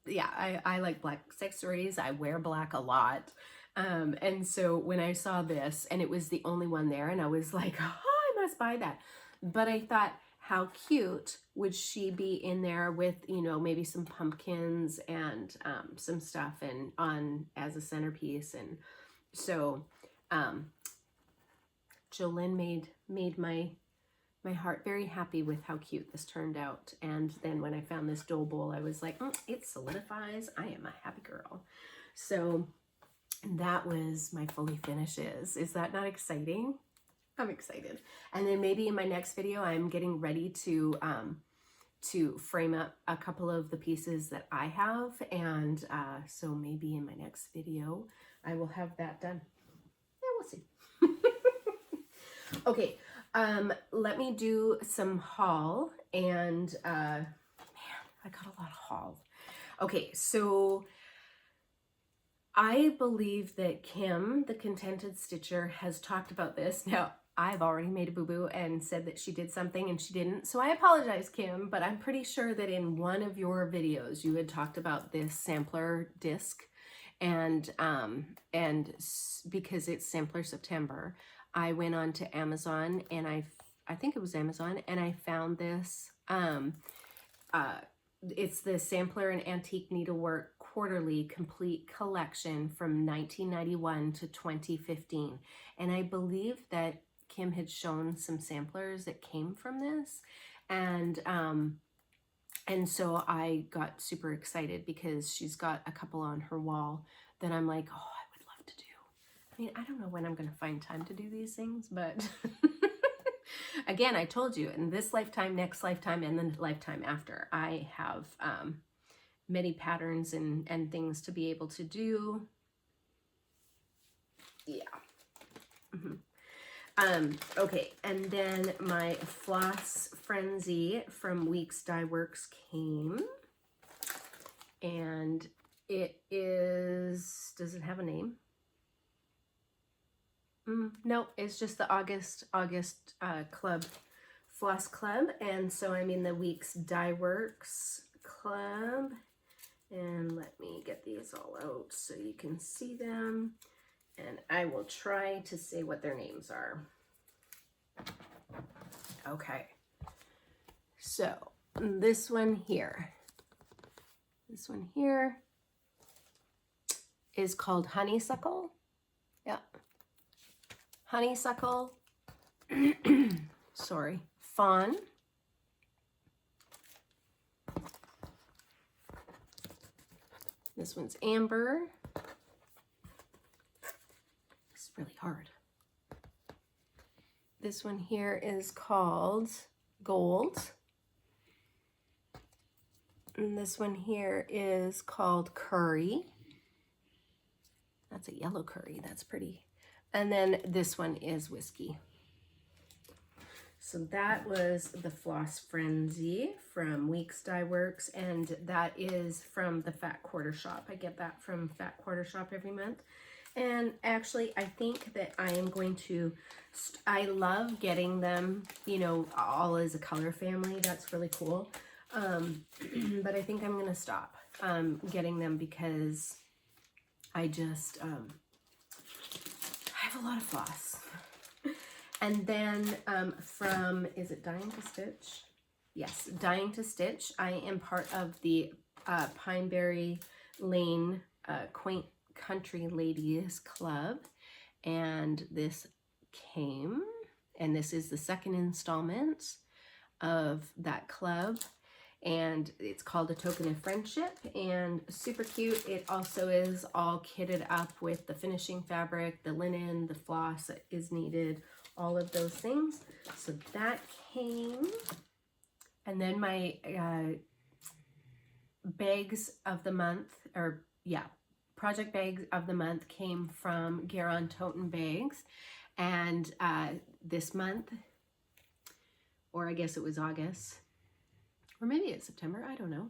yeah, I like black accessories. I wear black a lot. And so when I saw this, and it was the only one there, and I was like, oh, I must buy that. But I thought, how cute would she be in there with, you know, maybe some pumpkins and some stuff, and on as a centerpiece. And so Jolynn made my heart very happy with how cute this turned out. And then when I found this dough bowl, I was like, it solidifies. I am a happy girl. So that was my fully finishes. Is that not exciting? I'm excited. And then maybe in my next video, I'm getting ready to frame up a couple of the pieces that I have. And so maybe in my next video, I will have that done. Yeah, we'll see. Okay. Let me do some haul, and man, I got a lot of haul. Okay, so I believe that Kim, the Contented Stitcher, has talked about this. Now, I've already made a boo-boo and said that she did something and she didn't, so I apologize, Kim, but I'm pretty sure that in one of your videos you had talked about this sampler disc, and because it's Sampler September, I went on to Amazon, and I think it was Amazon, and I found this. It's the Sampler and Antique Needlework Quarterly Complete Collection from 1991 to 2015. And I believe that Kim had shown some samplers that came from this. And so I got super excited because she's got a couple on her wall that I'm like, oh, I would love to do. I mean, I don't know when I'm going to find time to do these things, but again, I told you, in this lifetime, next lifetime, and then lifetime after, I have many patterns and things to be able to do. Yeah. Okay, and then my Floss Frenzy from Weeks Dye Works came, and it is, does it have a name? No, it's just the August Club, Floss Club, and so I'm in the Weeks Dye Works Club, and let me get these all out so you can see them, and I will try to say what their names are. Okay, so this one here is called Honeysuckle. Yeah. Honeysuckle, sorry, Fawn, this one's Amber, it's really hard. This one here is called Gold, and this one here is called Curry. That's a yellow curry, that's pretty. And then this one is Whiskey. So that was the Floss Frenzy from Weeks Dye Works, and that is from the Fat Quarter Shop. I get that from Fat Quarter Shop every month. And actually, I think that I am going to, I love getting them, you know, all as a color family. That's really cool. But I think I'm going to stop getting them because I just, I have a lot of floss. And then from, is it Dying to Stitch? Yes, Dying to Stitch. I am part of the Pineberry Lane Quaint Country Ladies Club, and this came, and this is the second installment of that club, and it's called A Token of Friendship, and super cute. It also is all kitted up with the finishing fabric, the linen, the floss that is needed, all of those things. So that came. And then my bags of the month, or yeah, project bags of the month came from GaRon Tottenbags. And this month, or I guess it was August, or maybe it's September, I don't know.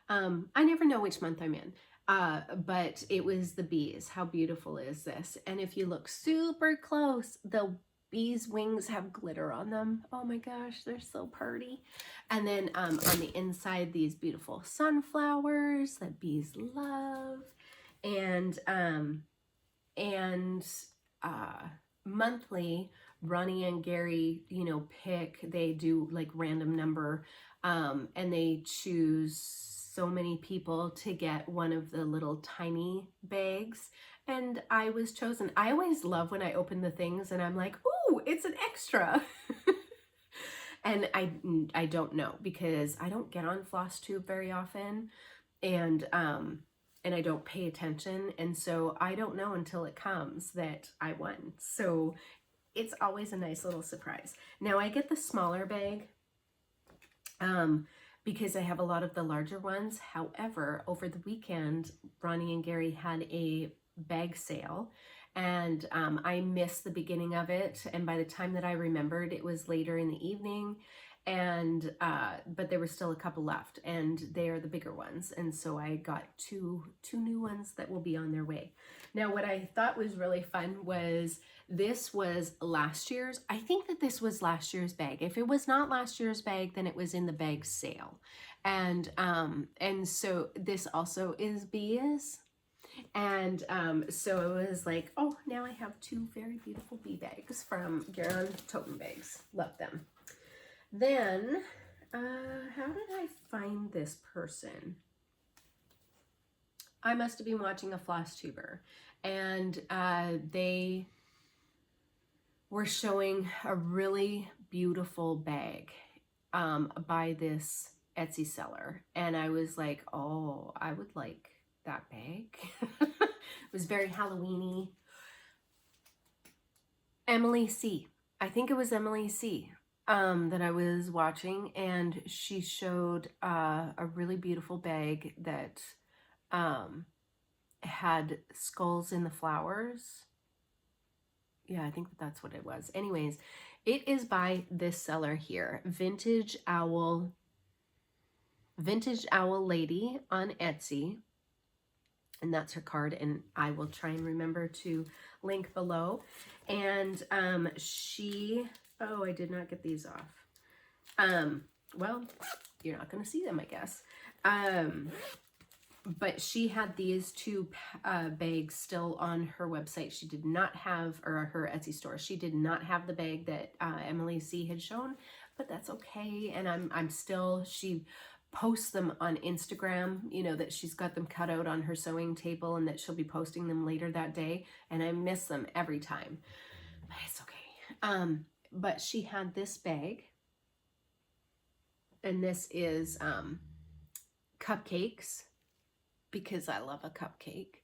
I never know which month I'm in. But it was the bees. How beautiful is this? And if you look super close, the bees' wings have glitter on them. Oh my gosh, they're so pretty. And then on the inside, these beautiful sunflowers that bees love. And monthly, Ronnie and Gary, you know, they do like random number, and they choose so many people to get one of the little tiny bags, and I was chosen. I always love when I open the things and I'm like, ooh, it's an extra. And I don't know, because I don't get on Flosstube very often, and I don't pay attention, and so I don't know until it comes that I won. So it's always a nice little surprise. Now I get the smaller bag because I have a lot of the larger ones. However, over the weekend, Ronnie and Gary had a bag sale, and I missed the beginning of it, and by the time that I remembered, it was later in the evening, and but there were still a couple left, and they are the bigger ones, and so I got two new ones that will be on their way. Now what I thought was really fun was, this was last year's. I think that this was last year's bag. If it was not last year's bag, then it was in the bag sale, and so this also is bees. And so it was like, oh, now I have two very beautiful bee bags from GaRon Tottenbags. Love them. Then, how did I find this person? I must have been watching a Flosstuber, and they were showing a really beautiful bag by this Etsy seller. And I was like, oh, I would like that bag. It was very Halloween-y. Emily C. I think it was Emily C. That I was watching, and she showed a really beautiful bag that had skulls in the flowers. Yeah, I think that's what it was. Anyways, it is by this seller here, Vintage Owl Lady on Etsy. And that's her card, and I will try and remember to link below. And oh, I did not get these off. Well, you're not going to see them, I guess. But she had these two bags still on her website. She did not have, or her Etsy store, she did not have the bag that Emily C had shown, but that's okay. And I'm still, she posts them on Instagram, you know, that she's got them cut out on her sewing table, and that she'll be posting them later that day. And I miss them every time, but it's okay. But she had this bag, and this is cupcakes, because I love a cupcake.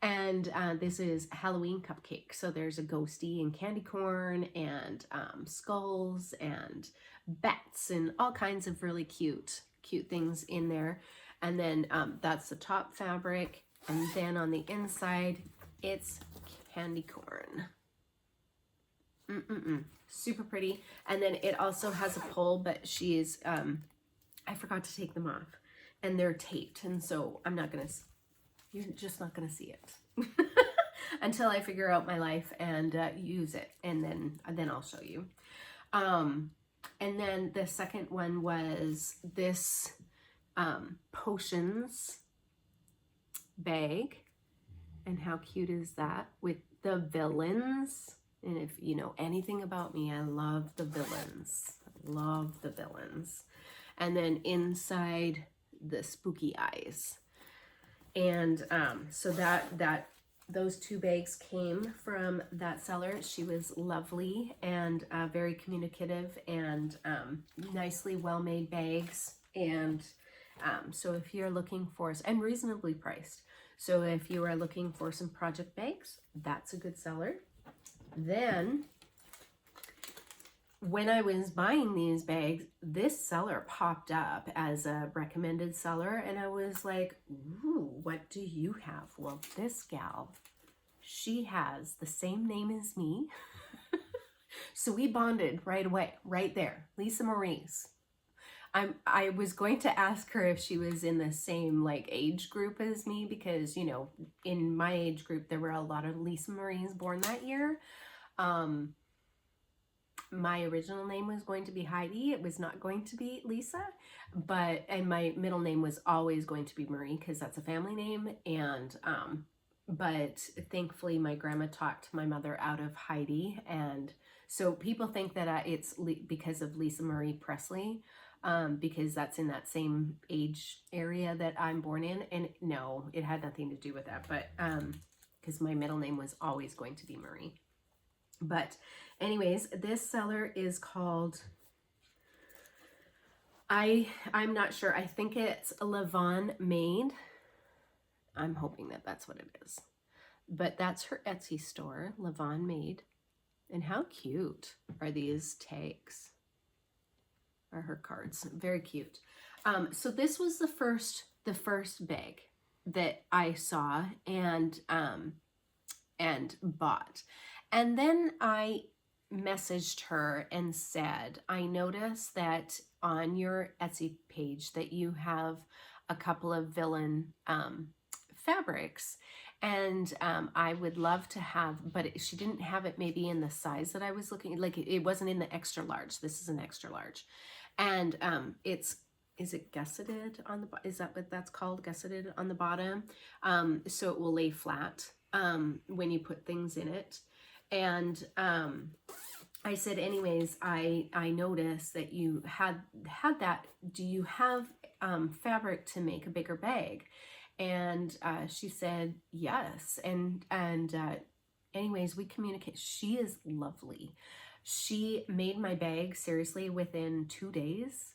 And this is Halloween cupcake. So there's a ghosty and candy corn and skulls and bats and all kinds of really cute things in there. And then that's the top fabric. And then on the inside, it's candy corn. Super pretty. And then it also has a pole, but she is, I forgot to take them off. And they're taped, and so you're just not gonna see it until I figure out my life and use it, and then I'll show you. And then the second one was this potions bag, and how cute is that, with the villains. And if you know anything about me, I love the villains. I love the villains. and then inside the spooky eyes. And so those 2 bags came from that seller. She was lovely and very communicative, and nicely well-made bags. And so if you're looking for, and reasonably priced. So if you are looking for some project bags, that's a good seller. Then when I was buying these bags, this seller popped up as a recommended seller, and I was like, ooh, what do you have? Well, this gal, she has the same name as me. So we bonded right away, right there. Lisa Marie's. I was going to ask her if she was in the same like age group as me, because, you know, in my age group, there were a lot of Lisa Marie's born that year. My original name was going to be Heidi. It was not going to be Lisa, and my middle name was always going to be Marie, because that's a family name. And, but thankfully my grandma talked my mother out of Heidi. And so people think that it's because of Lisa Marie Presley, because that's in that same age area that I'm born in. And no, it had nothing to do with that, but, because my middle name was always going to be Marie. But anyways, this seller is called, I'm not sure. I think it's Levon Made. I'm hoping that that's what it is. But that's her Etsy store, Levon Made. And how cute are these tags? Are her cards. Very cute. So this was the first bag that I saw and bought. And then I messaged her and said, I noticed that on your Etsy page that you have a couple of villain fabrics, and I would love to have, but she didn't have it maybe in the size that I was looking, like it wasn't in the extra large. This is an extra large. And is it gusseted on the, is that what that's called? Gusseted on the bottom. So it will lay flat when you put things in it. And I said, anyways, I noticed that you had that. Do you have fabric to make a bigger bag? And she said, yes. And anyways, we communicate. She is lovely. She made my bag, seriously, within 2 days.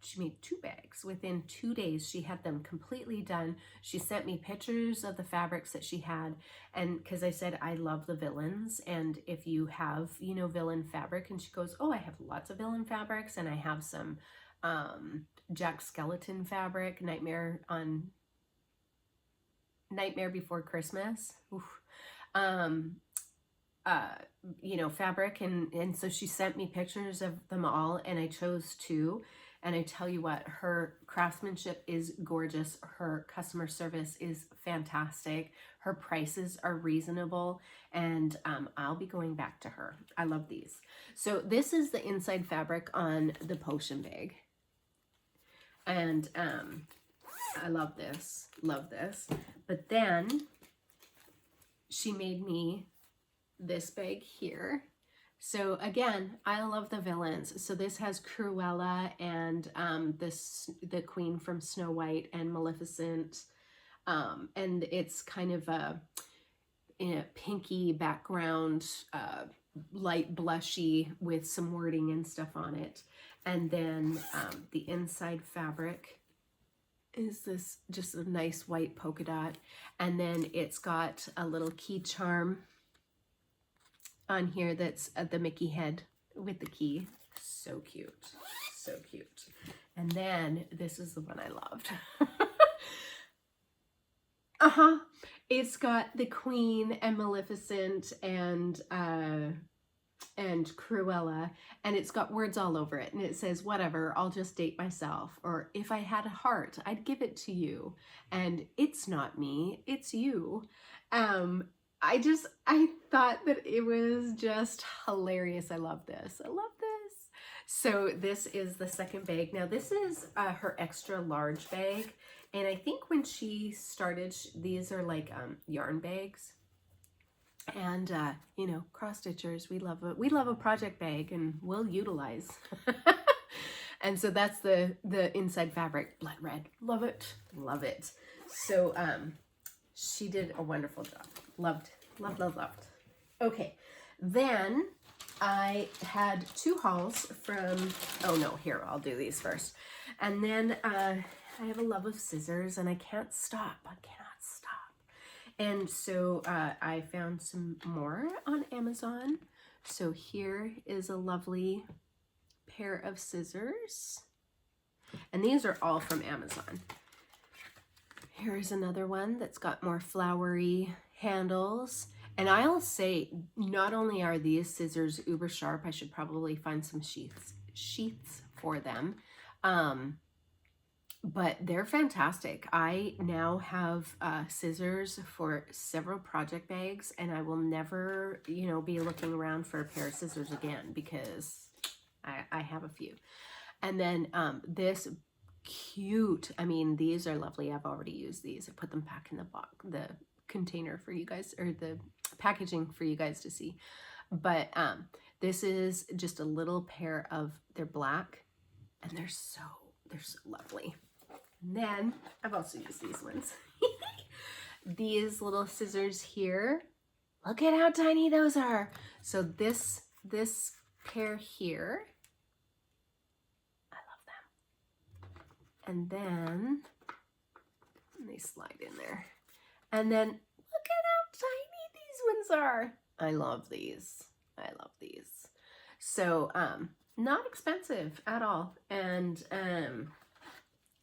She made 2 bags. Within 2 days, she had them completely done. She sent me pictures of the fabrics that she had. And because I said, I love the villains. And if you have, you know, villain fabric. And she goes, oh, I have lots of villain fabrics. And I have some Jack Skeleton fabric, Nightmare Before Christmas. Oof. You know, fabric. And so she sent me pictures of them all. And I chose 2. And I tell you what, her craftsmanship is gorgeous. Her customer service is fantastic. Her prices are reasonable. And I'll be going back to her. I love these. So this is the inside fabric on the potion bag. And I love this. Love this. But then she made me this bag here. So again, I love the villains. So this has Cruella and the Queen from Snow White and Maleficent. And it's kind of in a pinky background, light blushy with some wording and stuff on it. And then the inside fabric is this just a nice white polka dot. And then it's got a little key charm on here that's the Mickey head with the key. So cute. So cute. And then this is the one I loved. It's got the Queen and Maleficent and Cruella, and it's got words all over it. And it says, whatever, I'll just date myself. Or if I had a heart, I'd give it to you. And it's not me, it's you. I thought that it was just hilarious. I love this. I love this. So this is the second bag. Now this is her extra large bag. And I think when she started, these are like yarn bags. And you know, cross stitchers, we love a project bag, and we'll utilize. And so that's the inside fabric, blood red. Love it. Love it. So she did a wonderful job. Loved. Okay. Then I had 2 hauls from, oh no, here, I'll do these first. And then I have a love of scissors and I can't stop. I cannot stop. And so I found some more on Amazon. So here is a lovely pair of scissors. And these are all from Amazon. Here's another one that's got more flowery handles. And I'll say, not only are these scissors uber sharp, I should probably find some sheaths for them. But they're fantastic. I now have scissors for several project bags, and I will never, you know, be looking around for a pair of scissors again because I have a few. And then this cute, I mean, these are lovely. I've already used these. I put them back in the box, the container for you guys, or the packaging for you guys to see. But this is just a little pair of, they're black, and they're so lovely. And then I've also used these ones. These little scissors here. Look at how tiny those are. So this pair here, I love them. And then they slide in there. And then look at how tiny these ones are. I love these. I love these. So not expensive at all. And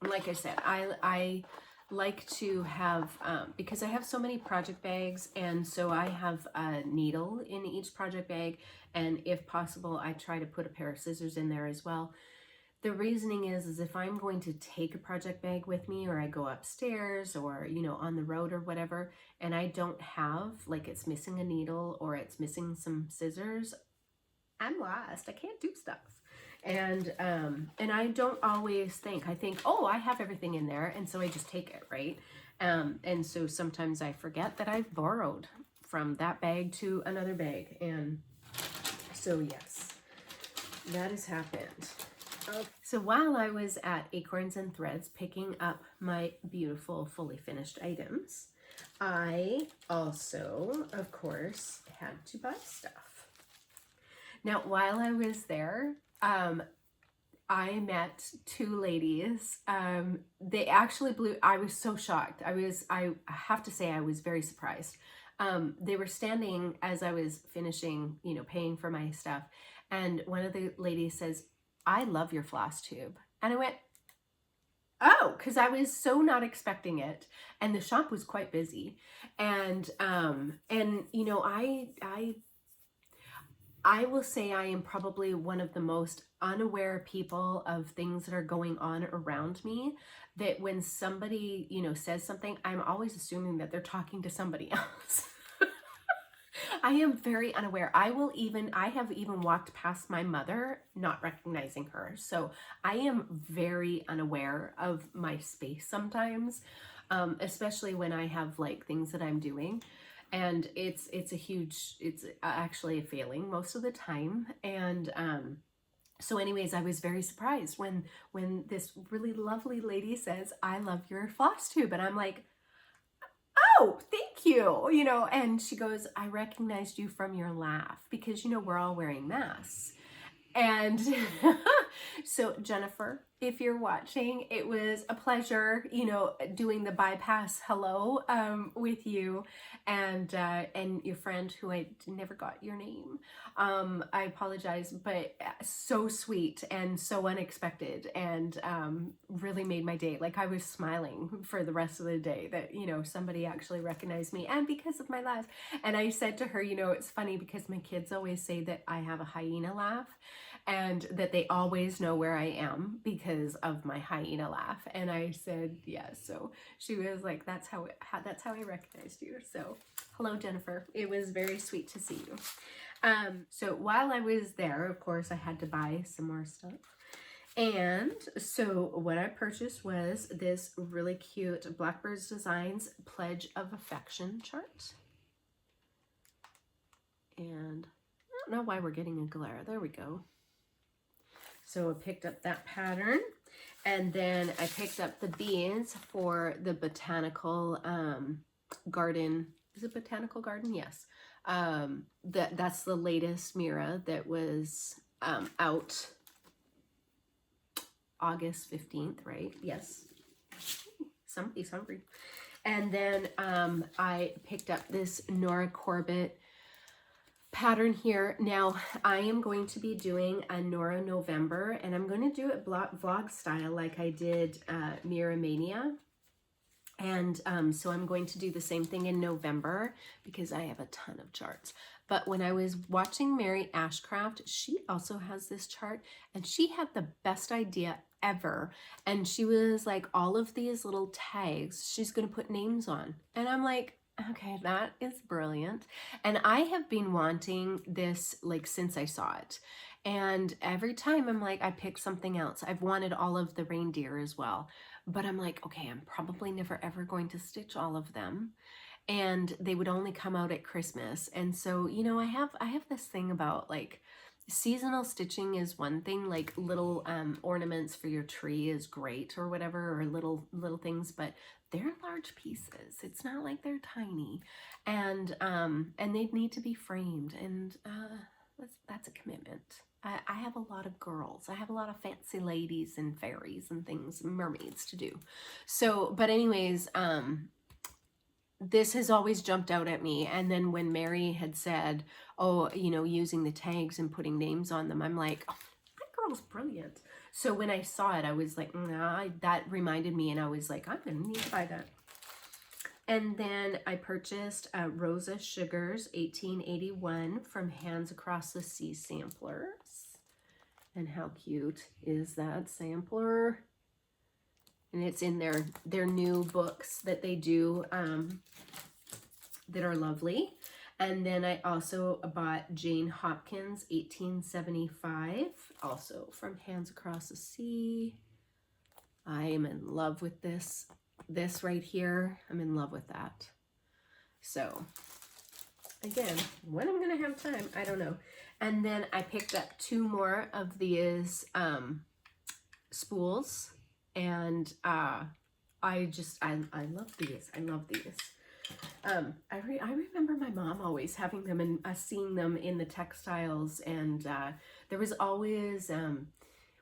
like I said, I like to have, because I have so many project bags, and so I have a needle in each project bag, and if possible, I try to put a pair of scissors in there as well. The reasoning is if I'm going to take a project bag with me, or I go upstairs, or, you know, on the road or whatever, and I don't have, like, it's missing a needle or it's missing some scissors, I'm lost. I can't do stuff. And I don't always think, I think, oh, I have everything in there. And so I just take it, right? And so sometimes I forget that I've borrowed from that bag to another bag. And so yes, that has happened. So while I was at Acorns and Threads picking up my beautiful fully finished items, I also, of course, had to buy stuff. Now, while I was there, I met 2 ladies. They actually blew, I was so shocked. I have to say I was very surprised. They were standing as I was finishing, you know, paying for my stuff. And one of the ladies says, "I love your Flosstube." And I went, oh, because I was so not expecting it. And the shop was quite busy. And you know, I will say I am probably one of the most unaware people of things that are going on around me, that when somebody, you know, says something, I'm always assuming that they're talking to somebody else. I am very unaware. I have even walked past my mother not recognizing her. So I am very unaware of my space sometimes, especially when I have like things that I'm doing. And it's actually a failing most of the time. And so anyways, I was very surprised when this really lovely lady says, "I love your Flosstube." And I'm like, "Oh, thank you." You know, and she goes, "I recognized you from your laugh because, you know, we're all wearing masks." And so Jennifer, if you're watching, it was a pleasure, you know, doing the bypass hello with you and your friend who I never got your name. I apologize, but so sweet and so unexpected, and really made my day. Like, I was smiling for the rest of the day that, you know, somebody actually recognized me, and because of my laugh. And I said to her, you know, it's funny because my kids always say that I have a hyena laugh, and that they always know where I am because of my hyena laugh. And I said, yes. So she was like, that's how I recognized you. So hello, Jennifer. It was very sweet to see you. So while I was there, of course, I had to buy some more stuff. And so what I purchased was this really cute Blackbird's Designs Pledge of Affection chart. And I don't know why we're getting a glare. There we go. So I picked up that pattern, and then I picked up the beads for the botanical garden. Is it botanical garden? Yes. That's the latest Mira that was out August 15th, right? Yes. Somebody's hungry. And then I picked up this Nora Corbett pattern here. Now, I am going to be doing a Nora November, and I'm going to do it vlog style like I did Miramania. And so I'm going to do the same thing in November because I have a ton of charts. But when I was watching Mary Ashcraft, she also has this chart, and she had the best idea ever. And she was like, all of these little tags, she's going to put names on. And I'm like, okay, that is brilliant. And I have been wanting this like since I saw it. And every time I'm like, I pick something else. I've wanted all of the reindeer as well. But I'm like, okay, I'm probably never ever going to stitch all of them. And they would only come out at Christmas. And so, you know, I have this thing about like seasonal stitching is one thing, like little ornaments for your tree is great or whatever, or little things, but they're large pieces. It's not like they're tiny. And they need to be framed, and that's a commitment. I have a lot of girls. I have a lot of fancy ladies and fairies and things, mermaids to do. So, but anyways, this has always jumped out at me. And then when Mary had said, oh, you know, using the tags and putting names on them, I'm like, oh, that girl's brilliant. So when I saw it, I was like, nah, that reminded me, and I was like, I'm going to need to buy that. And then I purchased Rosa Sugar's 1881 from Hands Across the Sea samplers. And how cute is that sampler? And it's in their new books that they do that are lovely. And then I also bought Jane Hopkins 1875, also from Hands Across the Sea. I am in love with this right here. I'm in love with that. So again, when I'm gonna have time, I don't know. And then I picked up 2 more of these spools, and I love these. I love these. I remember my mom always having them and seeing them in the textiles, and there was always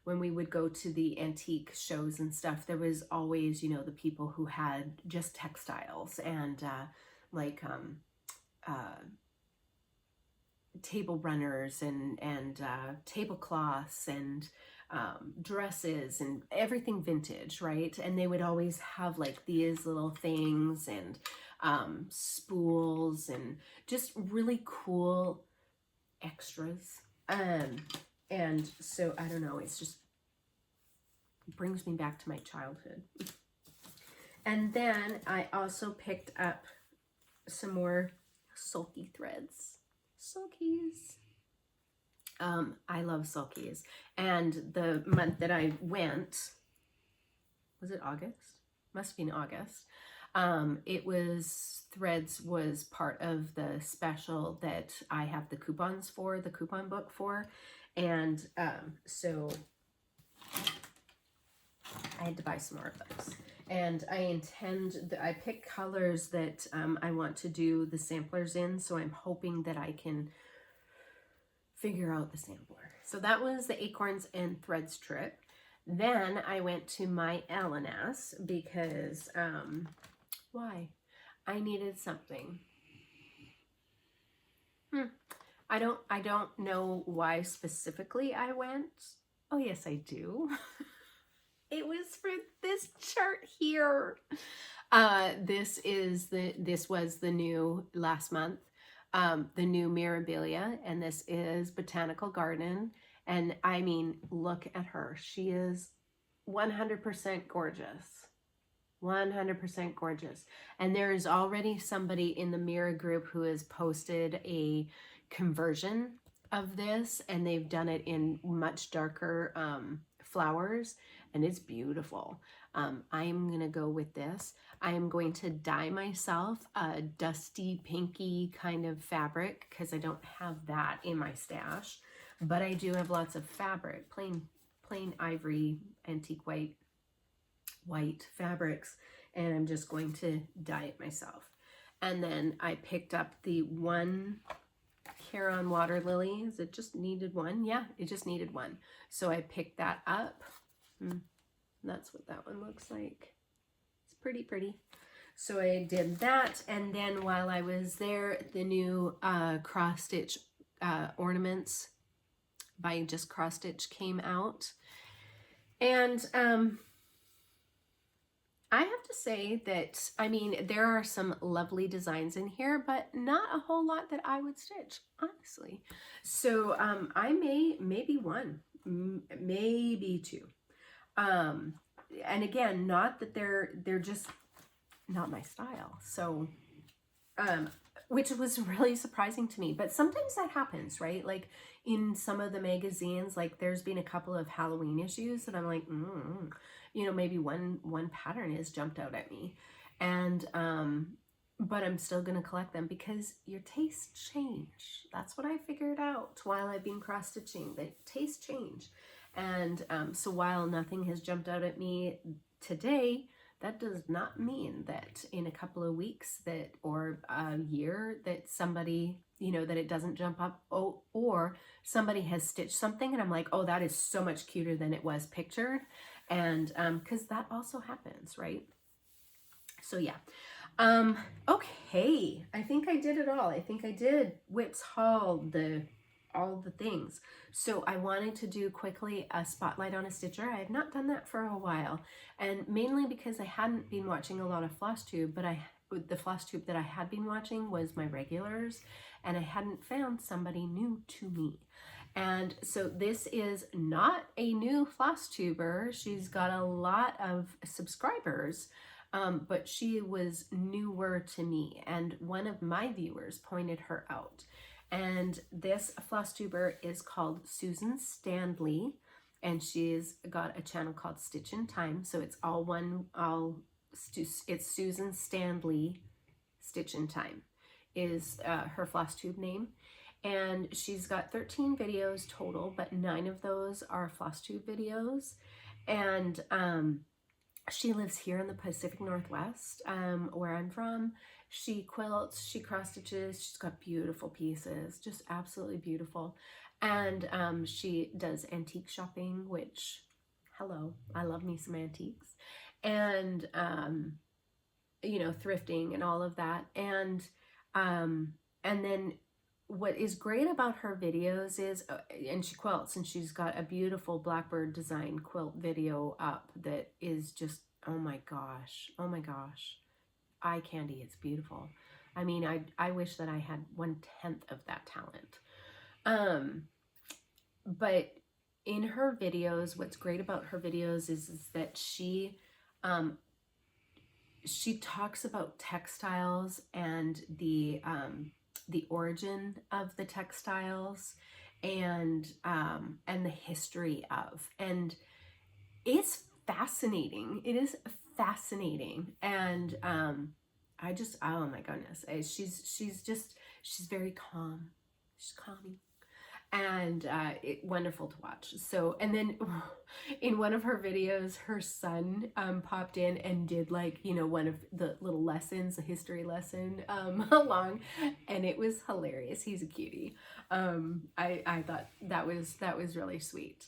when we would go to the antique shows and stuff, there was always, you know, the people who had just textiles and like table runners and tablecloths and dresses and everything vintage, right? And they would always have like these little things and spools and just really cool extras. And so I don't know, it's just brings me back to my childhood. And then I also picked up some more sulky threads. Sulkies. I love sulkies. And the month that I went, was it August? Must have been August. It was, threads was part of the special that I have the coupons for, the coupon book for. And so I had to buy some more of those. And I pick colors that I want to do the samplers in, so I'm hoping that I can figure out the sampler. So that was the Acorns and Threads trip. Then I went to my L&S because, why? I needed something. I don't know why specifically I went. Oh yes, I do. It was for this chart here. This was the new last month, the new Mirabilia, and this is Botanical Garden. And I mean, look at her. She is 100% gorgeous. 100% gorgeous. And there is already somebody in the Mira group who has posted a conversion of this, and they've done it in much darker flowers, and it's beautiful. I am gonna go with this. I am going to dye myself a dusty pinky kind of fabric because I don't have that in my stash, but I do have lots of fabric, plain plain ivory, antique white fabrics, and I'm just going to dye it myself. And then I picked up the one GaRon water lilies. It just needed one. Yeah, it just needed one. So I picked that up. That's what that one looks like. It's pretty pretty. So I did that, and then while I was there, the new cross stitch ornaments by JustKeepStitchin came out, and I have to say that, I mean, there are some lovely designs in here, but not a whole lot that I would stitch, honestly. So I maybe one, maybe two. And again, not that they're just not my style. So, which was really surprising to me, but sometimes that happens, right? Like in some of the magazines, like there's been a couple of Halloween issues that I'm like, you know, maybe one pattern has jumped out at me, and but I'm still gonna collect them because your tastes change. That's what I figured out while I've been cross stitching, that tastes change. And so while nothing has jumped out at me today, that does not mean that in a couple of weeks that, or a year, that somebody, you know, that it doesn't jump up, or somebody has stitched something and I'm like, oh, that is so much cuter than it was pictured. And because that also happens, right? So yeah. Okay, I think I did it all. I think I did whips, haul, all the things. So I wanted to do quickly a spotlight on a stitcher. I have not done that for a while, and mainly because I hadn't been watching a lot of Flosstube, but the Flosstube that I had been watching was my regulars, and I hadn't found somebody new to me. And so this is not a new Flosstuber. She's got a lot of subscribers, but she was newer to me, and one of my viewers pointed her out. And this Flosstuber is called Susan Standley, and she's got a channel called Stitch in Time. So it's it's Susan Standley Stitch in Time is her Flosstube name. And she's got 13 videos total, but 9 of those are Flosstube videos. And she lives here in the Pacific Northwest, where I'm from. She quilts, she cross stitches, she's got beautiful pieces, just absolutely beautiful. And she does antique shopping, which, hello, I love me some antiques. And, you know, thrifting and all of that. And then what is great about her videos is, and she quilts, and she's got a beautiful blackbird design quilt video up that is just, oh my gosh, eye candy. It's beautiful. I mean, I wish that I had 1/10 of that talent. But in her videos, what's great about her videos is that she talks about textiles and the origin of the textiles, and the history of, and it's fascinating. It is fascinating. And I just, oh my goodness, she's very calm. She's calming, and wonderful to watch. So, and then in one of her videos, her son popped in and did, like, you know, one of the little lessons, a history lesson along, and it was hilarious. He's a cutie. I thought that was really sweet.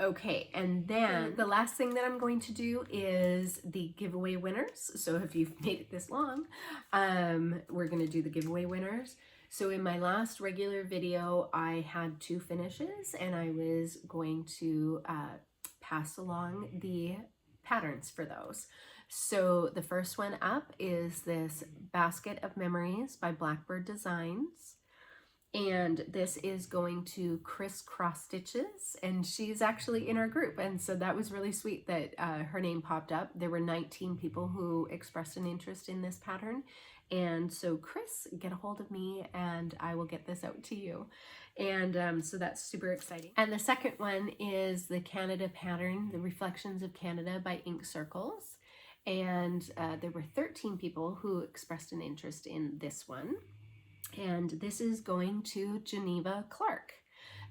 Okay, and then the last thing that I'm going to do is the giveaway winners. So if you've made it this long, we're going to do the giveaway winners. So in my last regular video, I had 2 finishes, and I was going to pass along the patterns for those. So the first one up is this Basket of Memories by Blackbird Designs. And this is going to Crisscross Stitches, and she's actually in our group. And so that was really sweet that her name popped up. There were 19 people who expressed an interest in this pattern. And so Chris, get a hold of me and I will get this out to you. And so that's super exciting. And the second one is the Canada pattern, the Reflections of Canada by Ink Circles. And there were 13 people who expressed an interest in this one. And this is going to Geneva Clark.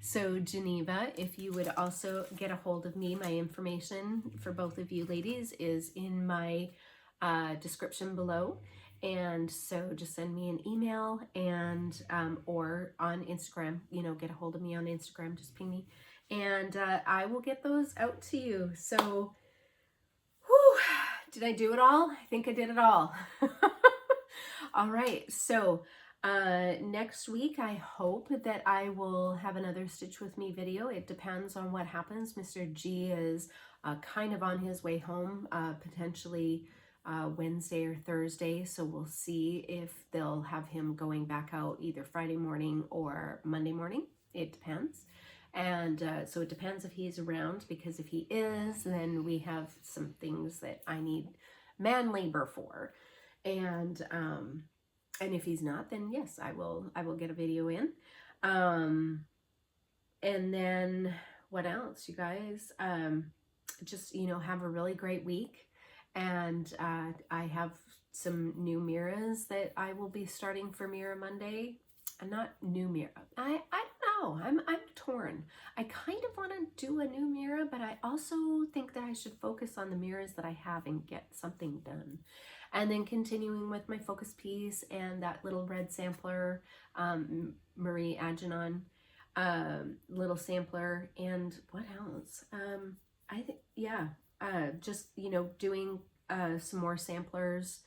So Geneva, if you would also get a hold of me, my information for both of you ladies is in my description below. And so just send me an email and or on Instagram, you know, get a hold of me on Instagram, just ping me. And I will get those out to you. So, whew, did I do it all? I think I did it all. All right, so next week I hope that I will have another Stitch With Me video. It depends on what happens. Mr. G is kind of on his way home, potentially Wednesday or Thursday, so we'll see if they'll have him going back out either Friday morning or Monday morning. It depends. And so it depends if he's around, because if he is, then we have some things that I need man labor for. And if he's not, then yes, I will get a video in. And then what else, you guys? Just, you know, have a really great week. And I have some new mirrors that I will be starting for Mira Monday. Not new mirror. I don't know. I'm torn. I kind of want to do a new mirror, but I also think that I should focus on the mirrors that I have and get something done. And then continuing with my focus piece and that little red sampler, Marie Agenon little sampler, and what else? I think, yeah, just, you know, doing some more samplers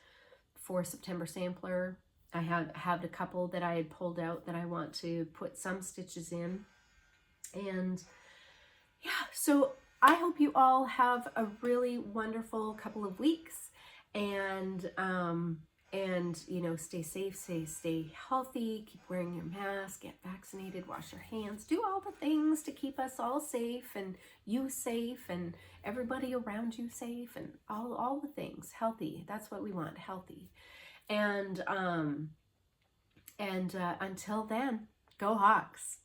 for September sampler. I have a couple that I had pulled out that I want to put some stitches in. And yeah, so I hope you all have a really wonderful couple of weeks, and you know, stay safe, stay healthy, keep wearing your mask, get vaccinated, wash your hands, do all the things to keep us all safe, and you safe, and everybody around you safe, and all the things. Healthy, that's what we want, healthy. And until then, go Hawks.